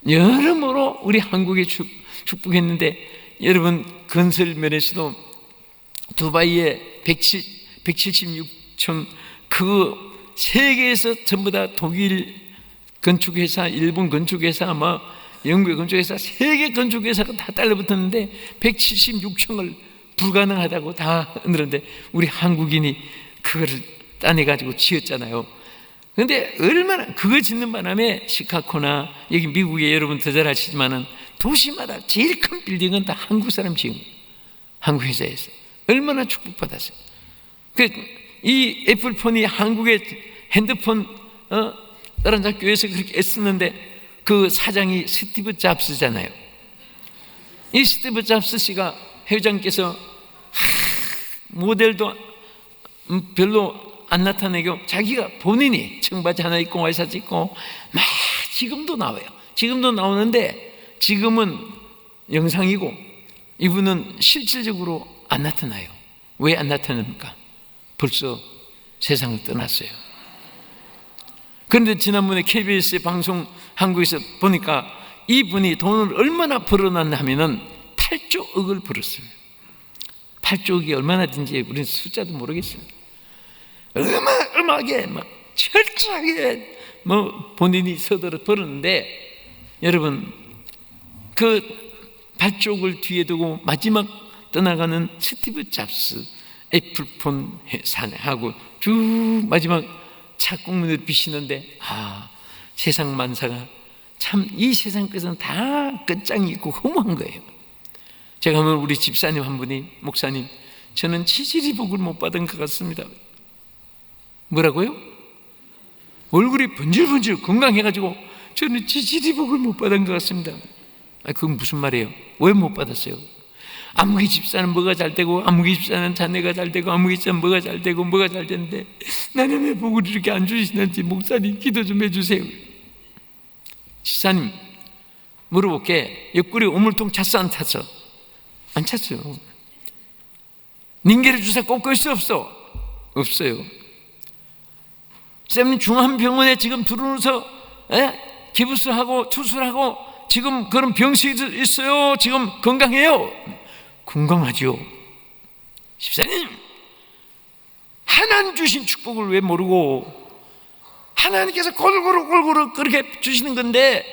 여러모로 우리 한국에 축복했는데, 여러분 건설 면에서도 두바이에 176층 그 세계에서 전부 다 독일 건축회사, 일본 건축회사, 영국의 건축회사, 세계 건축회사가 다 달라붙었는데 176층을 불가능하다고 다 흔들었는데 우리 한국인이 그거를 따내가지고 지었잖아요. 그런데 얼마나 그거 짓는 바람에 시카고나 여기 미국에 여러분 더 잘 아시지만은 도시마다 제일 큰 빌딩은 다 한국 사람 지은 거예요. 한국 회사에서 얼마나 축복받았어요. 이 애플폰이 한국의 핸드폰 다른 학교에서 그렇게 애쓰는데 그 사장이 스티브 잡스잖아요. 이 스티브 잡스 씨가 회장께서 모델도 별로 안 나타내고 자기가 본인이 청바지 하나 입고 와이셔츠 입고 막 지금도 나와요. 지금도 나오는데 지금은 영상이고 이분은 실질적으로 안 나타나요. 왜 안 나타납니까? 벌써 세상을 떠났어요. 그런데 지난번에 KBS 방송 한국에서 보니까 이분이 돈을 얼마나 벌어놨나 하면은 8조억을 벌었어요. 8조억이 얼마나 된지 우리는 숫자도 모르겠어요. 어마어마하게 막 철저하게 본인이 서둘러 벌었는데, 여러분 그 8조억을 뒤에 두고 마지막 떠나가는 스티브 잡스 애플폰 회사하고 쭉 마지막 착공문을 비시는데 세상 만사가 참 이 세상 끝은 다 끝장이 있고 허무한 거예요. 제가 하면 우리 집사님 한 분이, 목사님 저는 지지리 복을 못 받은 것 같습니다. 뭐라고요? 얼굴이 번질번질 건강해가지고 저는 지지리 복을 못 받은 것 같습니다. 그건 무슨 말이에요? 왜 못 받았어요? 아무개 집사는 뭐가 잘 되고, 아무개 집사는 자네가 잘 되고, 아무개 집사는 뭐가 잘 되고 뭐가 잘 되는데 나는 왜 복을 이렇게 안 주시는지 목사님 기도 좀 해주세요. 집사님 물어볼게. 옆구리 오물통 찼어 안 찼어? 안 찼어요. 닌게르 주사 꽂고 있어 없어? 없어요. 쌤님 중앙병원에 지금 들어오면서 기부스하고 투수하고 지금 그런 병실이 있어요? 지금 건강해요? 건강하죠. 집사님 하나님 주신 축복을 왜 모르고, 하나님께서 골고루 그렇게 주시는 건데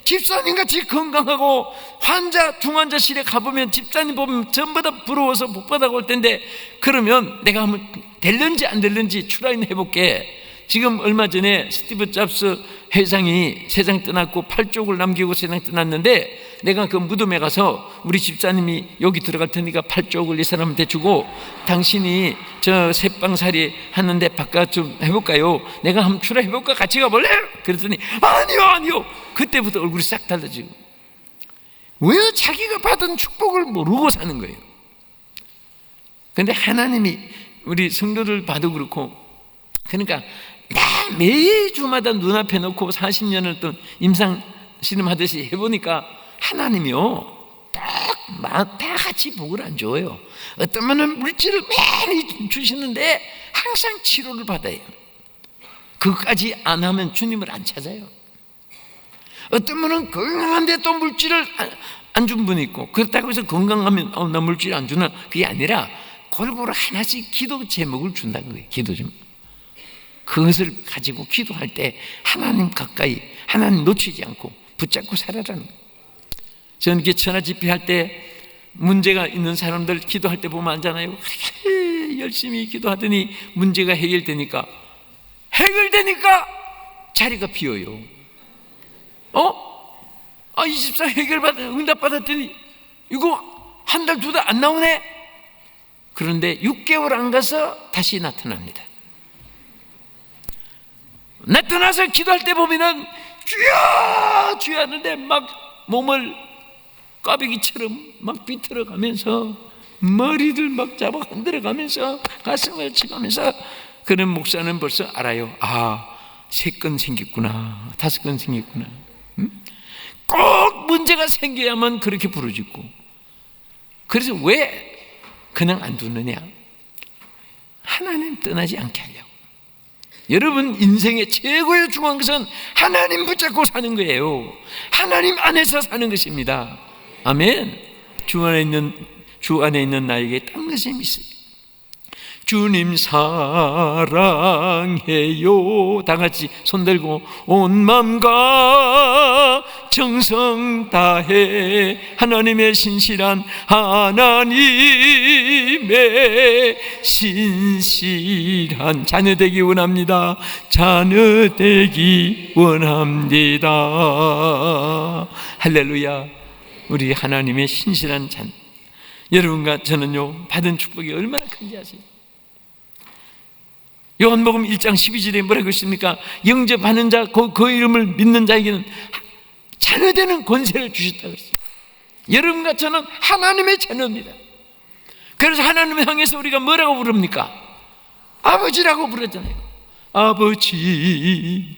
집사님같이 건강하고 환자 중환자실에 가보면 집사님 보면 전부 다 부러워서 못 받아올 텐데, 그러면 내가 한번 될는지 안 될는지 추라인 해볼게. 지금 얼마 전에 스티브 잡스 회장이 세상 떠났고 8쪽을 남기고 세상 떠났는데 내가 그 무덤에 가서 우리 집사님이 여기 들어갈 테니까 팔쪽을 이 사람한테 주고 당신이 저 새빵살이 하는데 바깥 좀 해볼까요? 내가 한번 출하해볼까? 같이 가볼래? 그랬더니 아니요. 그때부터 얼굴이 싹 달라지고. 왜 자기가 받은 축복을 모르고 사는 거예요? 근데 하나님이 우리 성도들 봐도 그렇고, 그러니까 매주마다 눈앞에 놓고 40년을 또 임상 신음하듯이 해보니까 하나님이요 다 같이 복을 안 줘요. 어떤 분은 물질을 많이 주시는데 항상 치료를 받아요. 그것까지 안 하면 주님을 안 찾아요. 어떤 분은 건강한데 또 물질을 안 준 분이 있고, 그렇다고 해서 건강하면 나 물질 안 주나, 그게 아니라 골고루 하나씩 기도 제목을 준다는 거예요. 기도 좀 그것을 가지고 기도할 때 하나님 가까이, 하나님 놓치지 않고 붙잡고 살아라는 거예요. 저는 이렇게 천하 집회할 때 문제가 있는 사람들 기도할 때 보면 알잖아요. 그렇게 열심히 기도하더니 문제가 해결되니까 자리가 비어요. 이 집사 응답받았더니 이거 한 달, 두 달 안 나오네? 그런데 6개월 안 가서 다시 나타납니다. 나타나서 기도할 때 보면은 주여 하는데 막 몸을 꽈배기처럼 막 비틀어가면서 머리를 막 잡아 흔들어가면서 가슴을 치면서, 그런 목사는 벌써 알아요. 3건 생겼구나, 5건 생겼구나. 꼭 문제가 생겨야만 그렇게 부르짖고. 그래서 왜 그냥 안 두느냐? 하나님 떠나지 않게 하려고. 여러분 인생의 최고의 중요한 것은 하나님 붙잡고 사는 거예요. 하나님 안에서 사는 것입니다. 아멘. 주 안에 있는 나에게 딴 것이 있어요. 주님 사랑해요. 다 같이 손 들고 온 마음과 정성 다해 하나님의 신실한 자녀 되기 원합니다. 자녀 되기 원합니다. 할렐루야. 우리 하나님의 신실한 자녀. 여러분과 저는요 받은 축복이 얼마나 큰지 아세요? 요한복음 1장 12절에 뭐라고 했습니까? 영접하는 자, 그 이름을 믿는 자에게는 자녀되는 권세를 주셨다고 했어요. 여러분과 저는 하나님의 자녀입니다. 그래서 하나님을 향해서 우리가 뭐라고 부릅니까? 아버지라고 부르잖아요. 아버지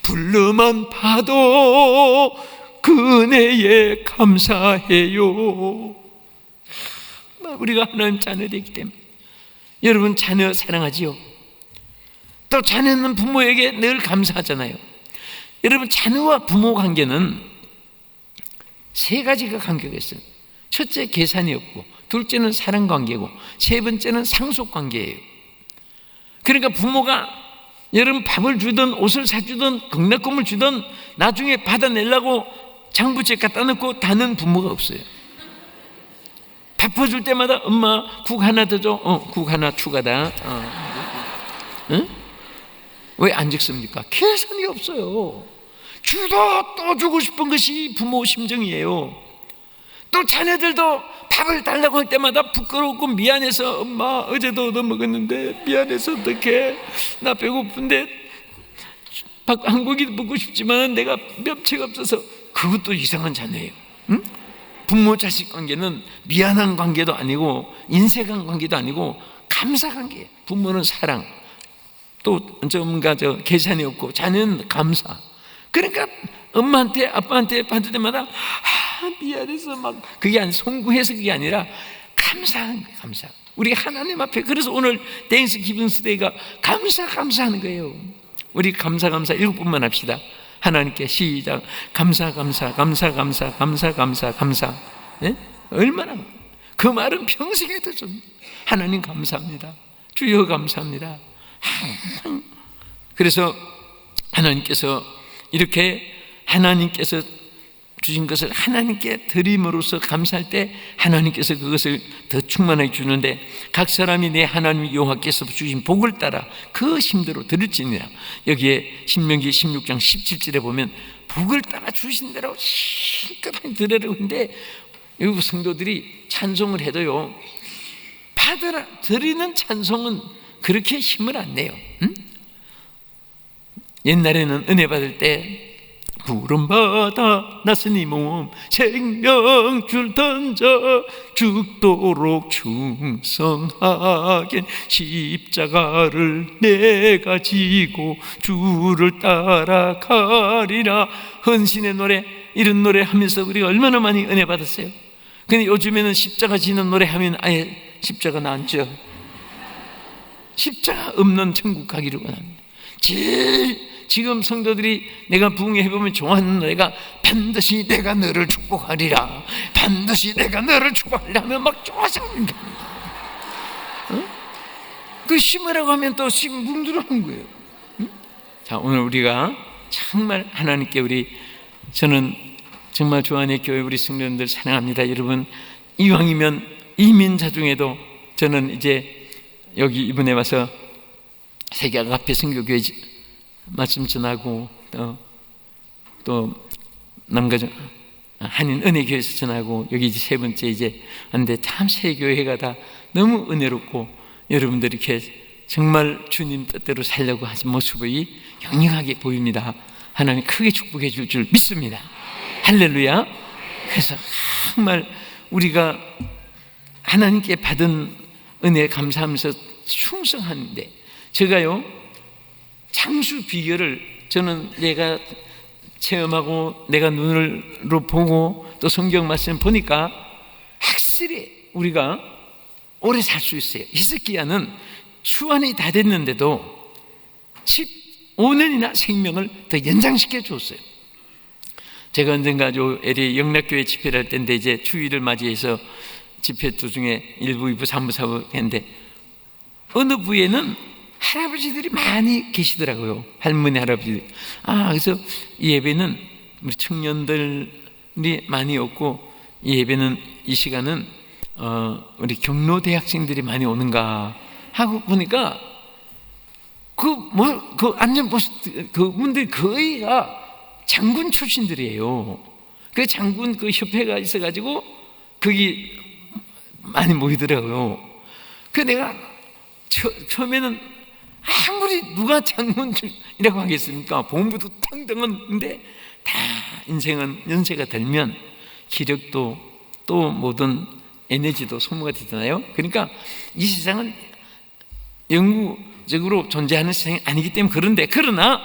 불러만 봐도 그 은혜에 감사해요. 우리가 하나님 자녀 되기 때문에. 여러분 자녀 사랑하지요? 또 자녀는 부모에게 늘 감사하잖아요. 여러분 자녀와 부모 관계는 3가지가 관계가 있어요. 첫째 계산이 없고, 둘째는 사랑 관계고, 세 번째는 상속 관계예요. 그러니까 부모가 여러분 밥을 주든 옷을 사주든 경락금을 주든 나중에 받아내려고 장부채 갖다 놓고 다는 부모가 없어요. 밥 퍼줄 때마다 엄마 국 하나 더 줘. 국 하나 추가다. 응? 왜 안 적습니까? 계산이 없어요. 주도 또 주고 싶은 것이 부모 심정이에요. 또 자녀들도 밥을 달라고 할 때마다 부끄럽고 미안해서 엄마 어제도 얻어 먹었는데 미안해서 어떡해, 나 배고픈데 밥 한 고기 먹고 싶지만 내가 엽채가 없어서. 그것도 이상한 자녀예요. 응? 부모 자식 관계는 미안한 관계도 아니고 인색한 관계도 아니고 감사 관계예요. 부모는 사랑, 또 뭔가 계산이 없고 자녀는 감사. 그러니까 엄마한테 아빠한테 받을 때마다 미안해서 막 그게 송구해서 그게 아니라 감사한 거예요. 감사. 우리 하나님 앞에. 그래서 오늘 땡스 기빙스데이가 감사하는 거예요. 우리 감사 7번만 합시다. 하나님께 시작. 감사. 네? 얼마나 그 말은 평생에도 좀 하나님 감사합니다. 주여 감사합니다. 그래서 하나님께서 이렇게 하나님께서 주신 것을 하나님께 드림으로써 감사할 때 하나님께서 그것을 더 충만하게 주는데, 각 사람이 내 하나님 여호와께서 주신 복을 따라 그 힘대로 드릴지니라. 여기에 신명기 16장 17절에 보면 복을 따라 주신 대로 실컷 드리려고 하는데 외국 성도들이 찬송을 해도요, 드리는 찬송은 그렇게 힘을 안 내요. 응? 옛날에는 은혜 받을 때 구름바다 나스니 몸 생명줄 던져 죽도록 충성하게 십자가를 내가 지고 주를 따라가리라. 헌신의 노래, 이런 노래 하면서 우리가 얼마나 많이 은혜 받았어요. 근데 요즘에는 십자가 지는 노래 하면 아예 십자가 안 져. 십자가 없는 천국 가기를 원합니다. 제일 지금 성도들이 내가 부흥회 해보면 좋아하는 노래가 반드시 내가 너를 축복하리라, 반드시 내가 너를 축복하리라 하면 막 좋아서 합니다. 그 심으라고 하면 또 심 뭉들어오는 거예요. 자, 오늘 우리가 정말 하나님께 저는 정말 조안의 교회 우리 성도님들 사랑합니다. 여러분, 이왕이면 이민자 중에도 저는 이제 여기 이번에 와서 세계 아가페 선교교회 말씀 전하고 또 남가정 한인 은혜교회에서 전하고 여기 이제 세 번째 이제 한데 참 새 교회가 다 너무 은혜롭고 여러분들이 이렇게 정말 주님 뜻대로 살려고 하신 모습이 영영하게 보입니다. 하나님 크게 축복해 줄 믿습니다. 할렐루야. 그래서 정말 우리가 하나님께 받은 은혜 감사하면서 충성하는데, 제가요 장수 비결을 저는 내가 체험하고 내가 눈으로 보고 또 성경 말씀 보니까 확실히 우리가 오래 살 수 있어요. 히스기야는 수완이 다 됐는데도 15년이나 생명을 더 연장시켜 줬어요. 제가 언젠가 LA 영락교회 집회를 할 때인데 이제 주일을 맞이해서 집회 도중에 1부, 2부, 3부, 4부 했는데 어느 부에는 할아버지들이 많이 계시더라고요. 할머니, 할아버지들. 그래서 이 예배는 우리 청년들이 많이 없고 이 예배는 이 시간은 우리 경로 대학생들이 많이 오는가 하고 보니까 그 안전포스트 그분들이 거의가 장군 출신들이에요. 그 장군 그 협회가 있어가지고 거기 많이 모이더라고요. 그 내가 처음에는 아무리 누가 장군이라고 하겠습니까? 본부도 탕당한데 다 인생은 연세가 들면 기력도 또 모든 에너지도 소모가 되잖아요. 그러니까 이 세상은 영구적으로 존재하는 세상이 아니기 때문에 그러나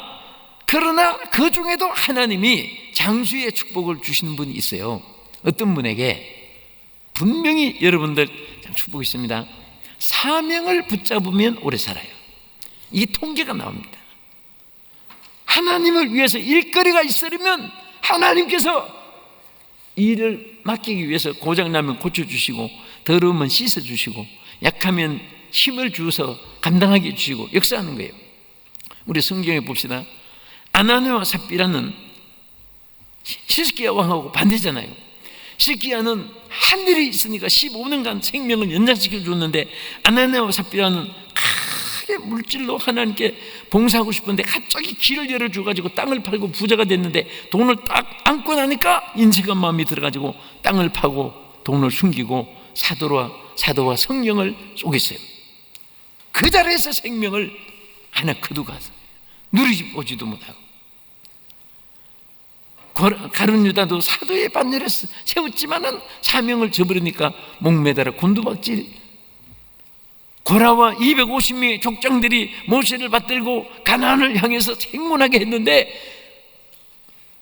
그 중에도 하나님이 장수의 축복을 주시는 분이 있어요. 어떤 분에게 분명히 여러분들 축복이 있습니다. 사명을 붙잡으면 오래 살아요. 이 통계가 나옵니다. 하나님을 위해서 일거리가 있으려면 하나님께서 일을 맡기기 위해서 고장나면 고쳐주시고 더러우면 씻어주시고 약하면 힘을 주어서 감당하게 해주시고 역사하는 거예요. 우리 성경에 봅시다. 아나니아와 삽비라는 히스기야 왕하고 반대잖아요. 히스기야는 한 일이 있으니까 15년간 생명을 연장시켜 줬는데 아나니아와 삽비라는 크게 물질로 하나님께 봉사하고 싶은데 갑자기 길을 열어줘가지고 땅을 팔고 부자가 됐는데 돈을 딱 안고 나니까 인색한 마음이 들어가지고 땅을 파고 돈을 숨기고 사도와 성령을 쏘겠어요. 그 자리에서 생명을 하나 거두가서 누리지 보지도 못하고, 가룟 유다도 사도의 반열에 세웠지만은 사명을 저버리니까 목매달아 곤두박질. 고라와 250명의 족장들이 모세를 받들고 가나안을 향해서 행문하게 했는데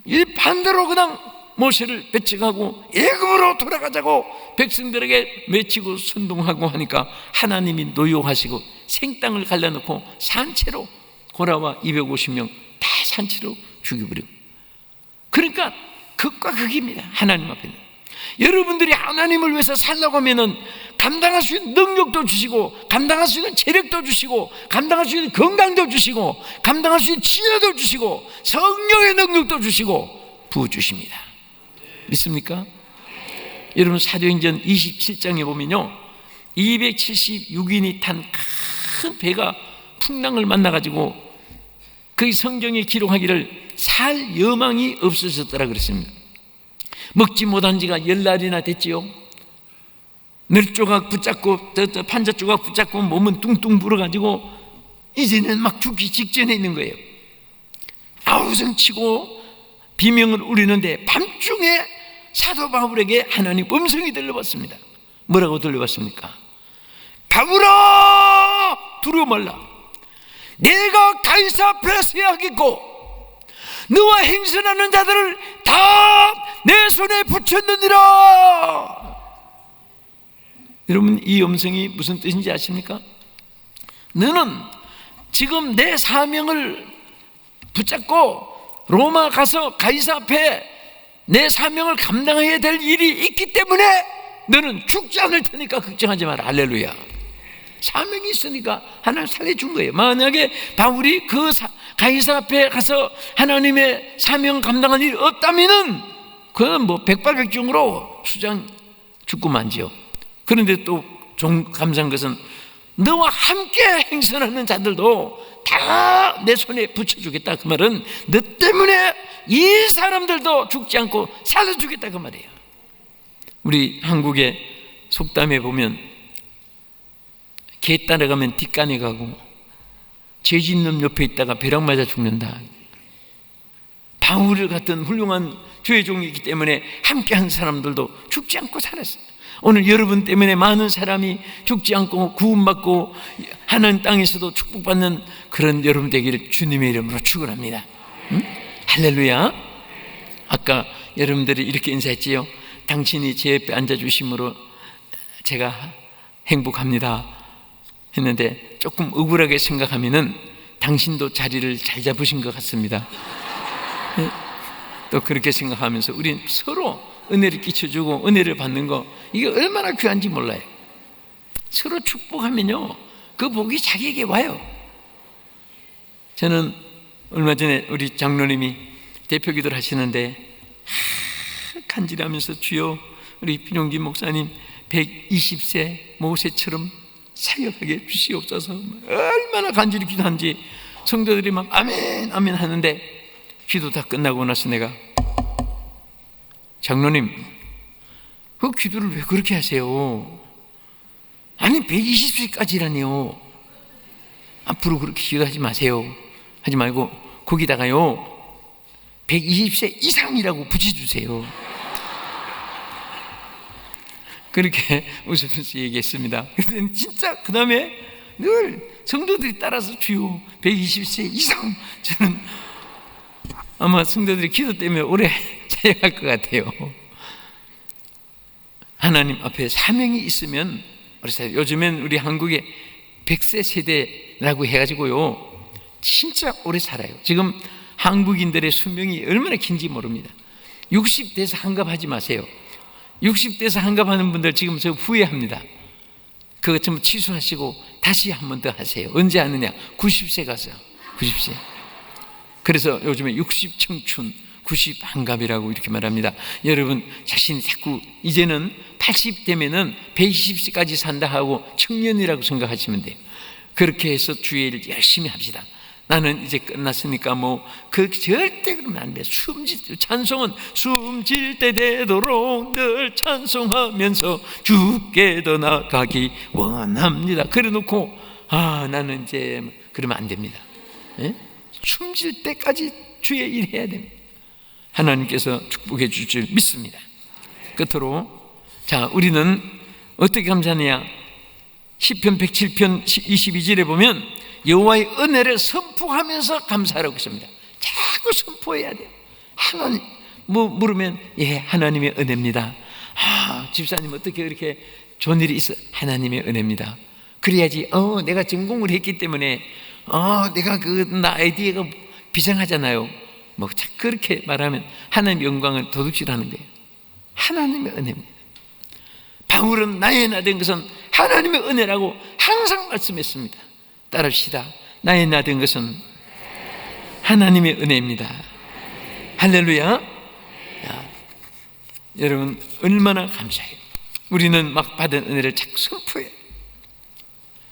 이 반대로 그냥 모세를 배척하고 애굽으로 돌아가자고 백성들에게 외치고 선동하고 하니까 하나님이 노여하시고 생땅을 갈라놓고 산채로 고라와 250명 다 산채로 죽여버리고. 그러니까 극과 극입니다. 하나님 앞에는. 여러분들이 하나님을 위해서 살려고 하면은 감당할 수 있는 능력도 주시고 감당할 수 있는 체력도 주시고 감당할 수 있는 건강도 주시고 감당할 수 있는 지혜도 주시고 성령의 능력도 주시고 부어주십니다. 믿습니까? 여러분 사도행전 27장에 보면요 276인이 탄 큰 배가 풍랑을 만나가지고 그 성경에 기록하기를 살 여망이 없어졌더라 그랬습니다. 먹지 못한 지가 10날이나 됐지요. 늘 조각 붙잡고 판자 조각 붙잡고 몸은 뚱뚱 불어가지고 이제는 막 죽기 직전에 있는 거예요. 아우성치고 비명을 울리는데 밤중에 사도 바울에게 하나님 음성이 들려왔습니다. 뭐라고 들려왔습니까? 바울아, 두려워 말라. 내가 가이사 앞에 서야 하겠고 너와 행선하는 자들을 다 내 손에 붙였느니라. 여러분, 이 음성이 무슨 뜻인지 아십니까? 너는 지금 내 사명을 붙잡고 로마 가서 가이사 앞에 내 사명을 감당해야 될 일이 있기 때문에 너는 죽지 않을 테니까 걱정하지 마라. 할렐루야. 사명이 있으니까 하나님 살려준 거예요. 만약에 바울이 그 가이사 앞에 가서 하나님의 사명 감당할 일이 없다면은 그건 뭐 백발백중으로 수장 죽고 만지요. 그런데 또 감사한 것은 너와 함께 행선하는 자들도 다 내 손에 붙여주겠다. 그 말은 너 때문에 이 사람들도 죽지 않고 살려주겠다 그 말이에요. 우리 한국의 속담에 보면 개 따라가면 뒷간에 가고 죄 짓는 옆에 있다가 벼락 맞아 죽는다. 바울 같은 훌륭한 주의 종이기 때문에 함께한 사람들도 죽지 않고 살았어요. 오늘 여러분 때문에 많은 사람이 죽지 않고 구원받고 하나님 땅에서도 축복받는 그런 여러분 되기를 주님의 이름으로 축원합니다. 할렐루야. 아까 여러분들이 이렇게 인사했지요. 당신이 제 옆에 앉아주심으로 제가 행복합니다 했는데 조금 억울하게 생각하면은 당신도 자리를 잘 잡으신 것 같습니다. 또 그렇게 생각하면서 우린 서로 은혜를 끼쳐주고 은혜를 받는 거, 이게 얼마나 귀한지 몰라요. 서로 축복하면요 그 복이 자기에게 와요. 저는 얼마 전에 우리 장로님이 대표 기도를 하시는데 간절하면서 주여 우리 민용기 목사님 120세 모세처럼 사역하게 주시옵소서. 얼마나 간절히 기도한지 성도들이 막 아멘 아멘 하는데 기도 다 끝나고 나서 내가 장로님 그 기도를 왜 그렇게 하세요? 아니 120세까지라니요. 앞으로 그렇게 기도하지 마세요. 하지 말고 거기다가요 120세 이상이라고 붙여주세요. 그렇게 웃으면서 얘기했습니다. 근데 진짜 그 다음에 늘 성도들이 따라서 주요 120세 이상, 저는 아마 성도들이 기도 때문에 오래 자영할 것 같아요. 하나님 앞에 사명이 있으면, 요즘엔 우리 한국에 100세 세대라고 해가지고요 진짜 오래 살아요. 지금 한국인들의 수명이 얼마나 긴지 모릅니다. 60대에서 한갑하지 마세요. 60대에서 한갑하는 분들 지금 저 후회합니다. 그거 좀 취소하시고 다시 한 번 더 하세요. 언제 하느냐? 90세 가서 90세. 그래서 요즘에 60 청춘 90 한갑이라고 이렇게 말합니다. 여러분 자신이 자꾸 이제는 80 되면은 120세까지 산다 하고 청년이라고 생각하시면 돼요. 그렇게 해서 주의 일 열심히 합시다. 나는 이제 끝났으니까 뭐 그 절대 그러면 안 돼. 찬송은 숨질 때 되도록 늘 찬송하면서 주께 더 나가기 원합니다. 그래 놓고 나는 이제 그러면 안 됩니다. 예? 숨질 때까지 주의 일 해야 됩니다. 하나님께서 축복해 주실 줄 믿습니다. 끝으로 자, 우리는 어떻게 감사하느냐? 시편 107편 22절에 보면 여호와의 은혜를 선포하면서 감사하라고 있습니다. 자꾸 선포해야 돼요. 하나님 뭐 물으면 예 하나님의 은혜입니다. 집사님 어떻게 그렇게 좋은 일이 있어? 하나님의 은혜입니다. 그래야지 내가 전공을 했기 때문에 내가 나 아이디어가 비상하잖아요. 뭐 그렇게 말하면 하나님의 영광을 도둑질하는 거예요. 하나님의 은혜입니다. 바울은 나의 나 된 것은 하나님의 은혜라고 항상 말씀했습니다. 따라합시다. 나의 나 된 것은 하나님의 은혜입니다. 할렐루야. 여러분 얼마나 감사해요. 우리는 막 받은 은혜를 자꾸 선포해요.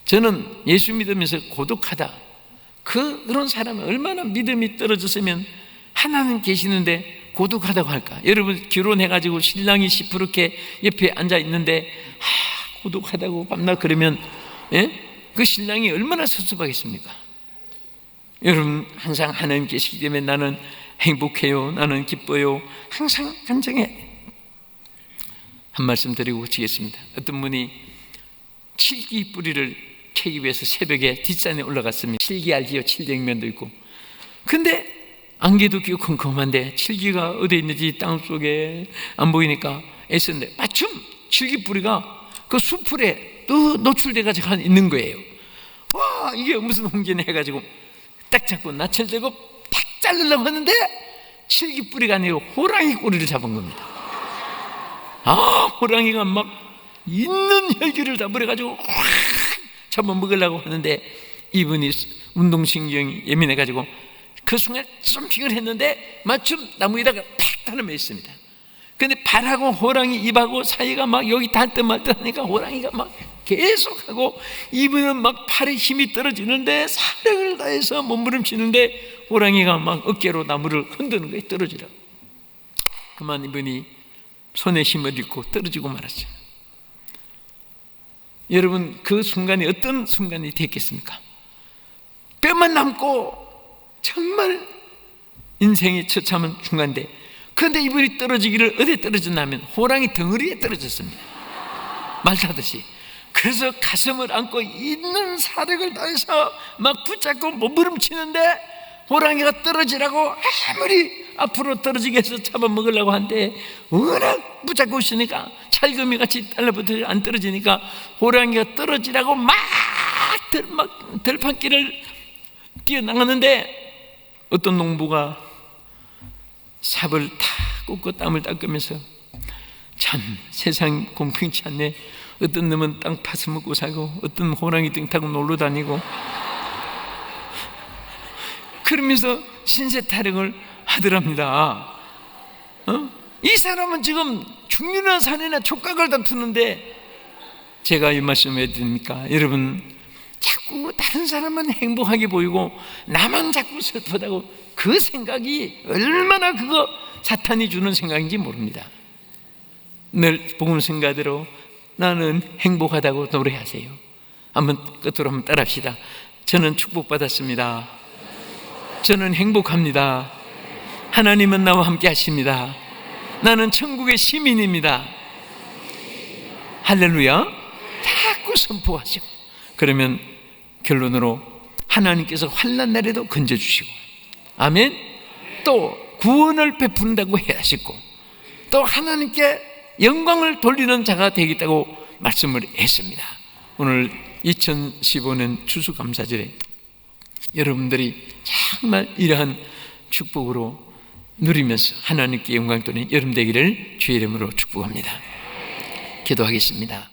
저는 예수 믿으면서 고독하다, 그런 사람은 얼마나 믿음이 떨어졌으면 하나님 계시는데 고독하다고 할까? 여러분 결혼해가지고 신랑이 시퍼렇게 옆에 앉아 있는데 고독하다고 밤낮 그러면 그 신랑이 얼마나 섭섭하겠습니까? 여러분 항상 하나님 계시기 때문에 나는 행복해요, 나는 기뻐요, 항상 간증해야 돼요. 한 말씀 드리고 그치겠습니다. 어떤 분이 칠기 뿌리를 캐기 위해서 새벽에 뒷산에 올라갔습니다. 칠기 알지요? 칠쟁면도 있고. 근데 안개도 끼고 컴컴한데 칠기가 어디 있는지 땅속에 안 보이니까 애썼는데 마침 칠기 뿌리가 그 수풀에 또 노출돼가지고 있는 거예요. 와, 이게 무슨 홍기네 해가지고 딱 잡고 낯을 대고 탁 자르려고 하는데 칠기 뿌리가 아니고 호랑이 꼬리를 잡은 겁니다. 호랑이가 막 있는 혈기를 다 버려가지고 확 잡아먹으려고 하는데 이분이 운동신경이 예민해가지고 그 순간 점핑을 했는데 마침 나무에다가 팍 달아맸습니다. 근데 발하고 호랑이 입하고 사이가 막 여기 닿을 듯 말 듯 하니까 호랑이가 막 계속하고 이분은 막 팔에 힘이 떨어지는데 사력을 다해서 몸부림치는데 호랑이가 막 어깨로 나무를 흔드는 거예요. 떨어지라고. 그만 이분이 손에 힘을 잃고 떨어지고 말았죠. 여러분 그 순간이 어떤 순간이 됐겠습니까? 뼈만 남고 정말 인생이 처참한 순간인데, 그런데 이분이 떨어지기를 어디에 떨어졌냐면 호랑이 덩어리에 떨어졌습니다. 말타듯이. 그래서 가슴을 안고 있는 사력을 다해서 막 붙잡고 몸부림치는데 호랑이가 떨어지라고 아무리 앞으로 떨어지게 해서 잡아먹으려고 하는데 워낙 붙잡고 있으니까 찰금이 같이 달라붙어 안 떨어지니까 호랑이가 떨어지라고 막 들판길을 뛰어나가는데 어떤 농부가 삽을 탁 꽂고 땀을 닦으면서 참 세상 공평치 않네. 어떤 놈은 땅 파서 먹고 살고 어떤 호랑이 등 타고 놀러 다니고 그러면서 신세 타령을 하더랍니다. 이 사람은 지금 중류나 산이나 촉각을 다투는데 제가 이 말씀 왜 드립니까? 여러분 자꾸 다른 사람은 행복하게 보이고 나만 자꾸 슬프다고 그 생각이 얼마나 그거 사탄이 주는 생각인지 모릅니다. 늘 복음 생각대로 나는 행복하다고 노래하세요. 끝으로 한번 따라합시다. 저는 축복받았습니다. 저는 행복합니다. 하나님은 나와 함께 하십니다. 나는 천국의 시민입니다. 할렐루야. 자꾸 선포하시고 그러면 결론으로 하나님께서 환난 날에도 건져주시고 아멘. 또 구원을 베푼다고 하시고 또 하나님께 영광을 돌리는 자가 되겠다고 말씀을 했습니다. 오늘 2015년 추수감사절에 여러분들이 정말 이러한 축복으로 누리면서 하나님께 영광 돌리는 여러분 되기를 주의 이름으로 축복합니다. 기도하겠습니다.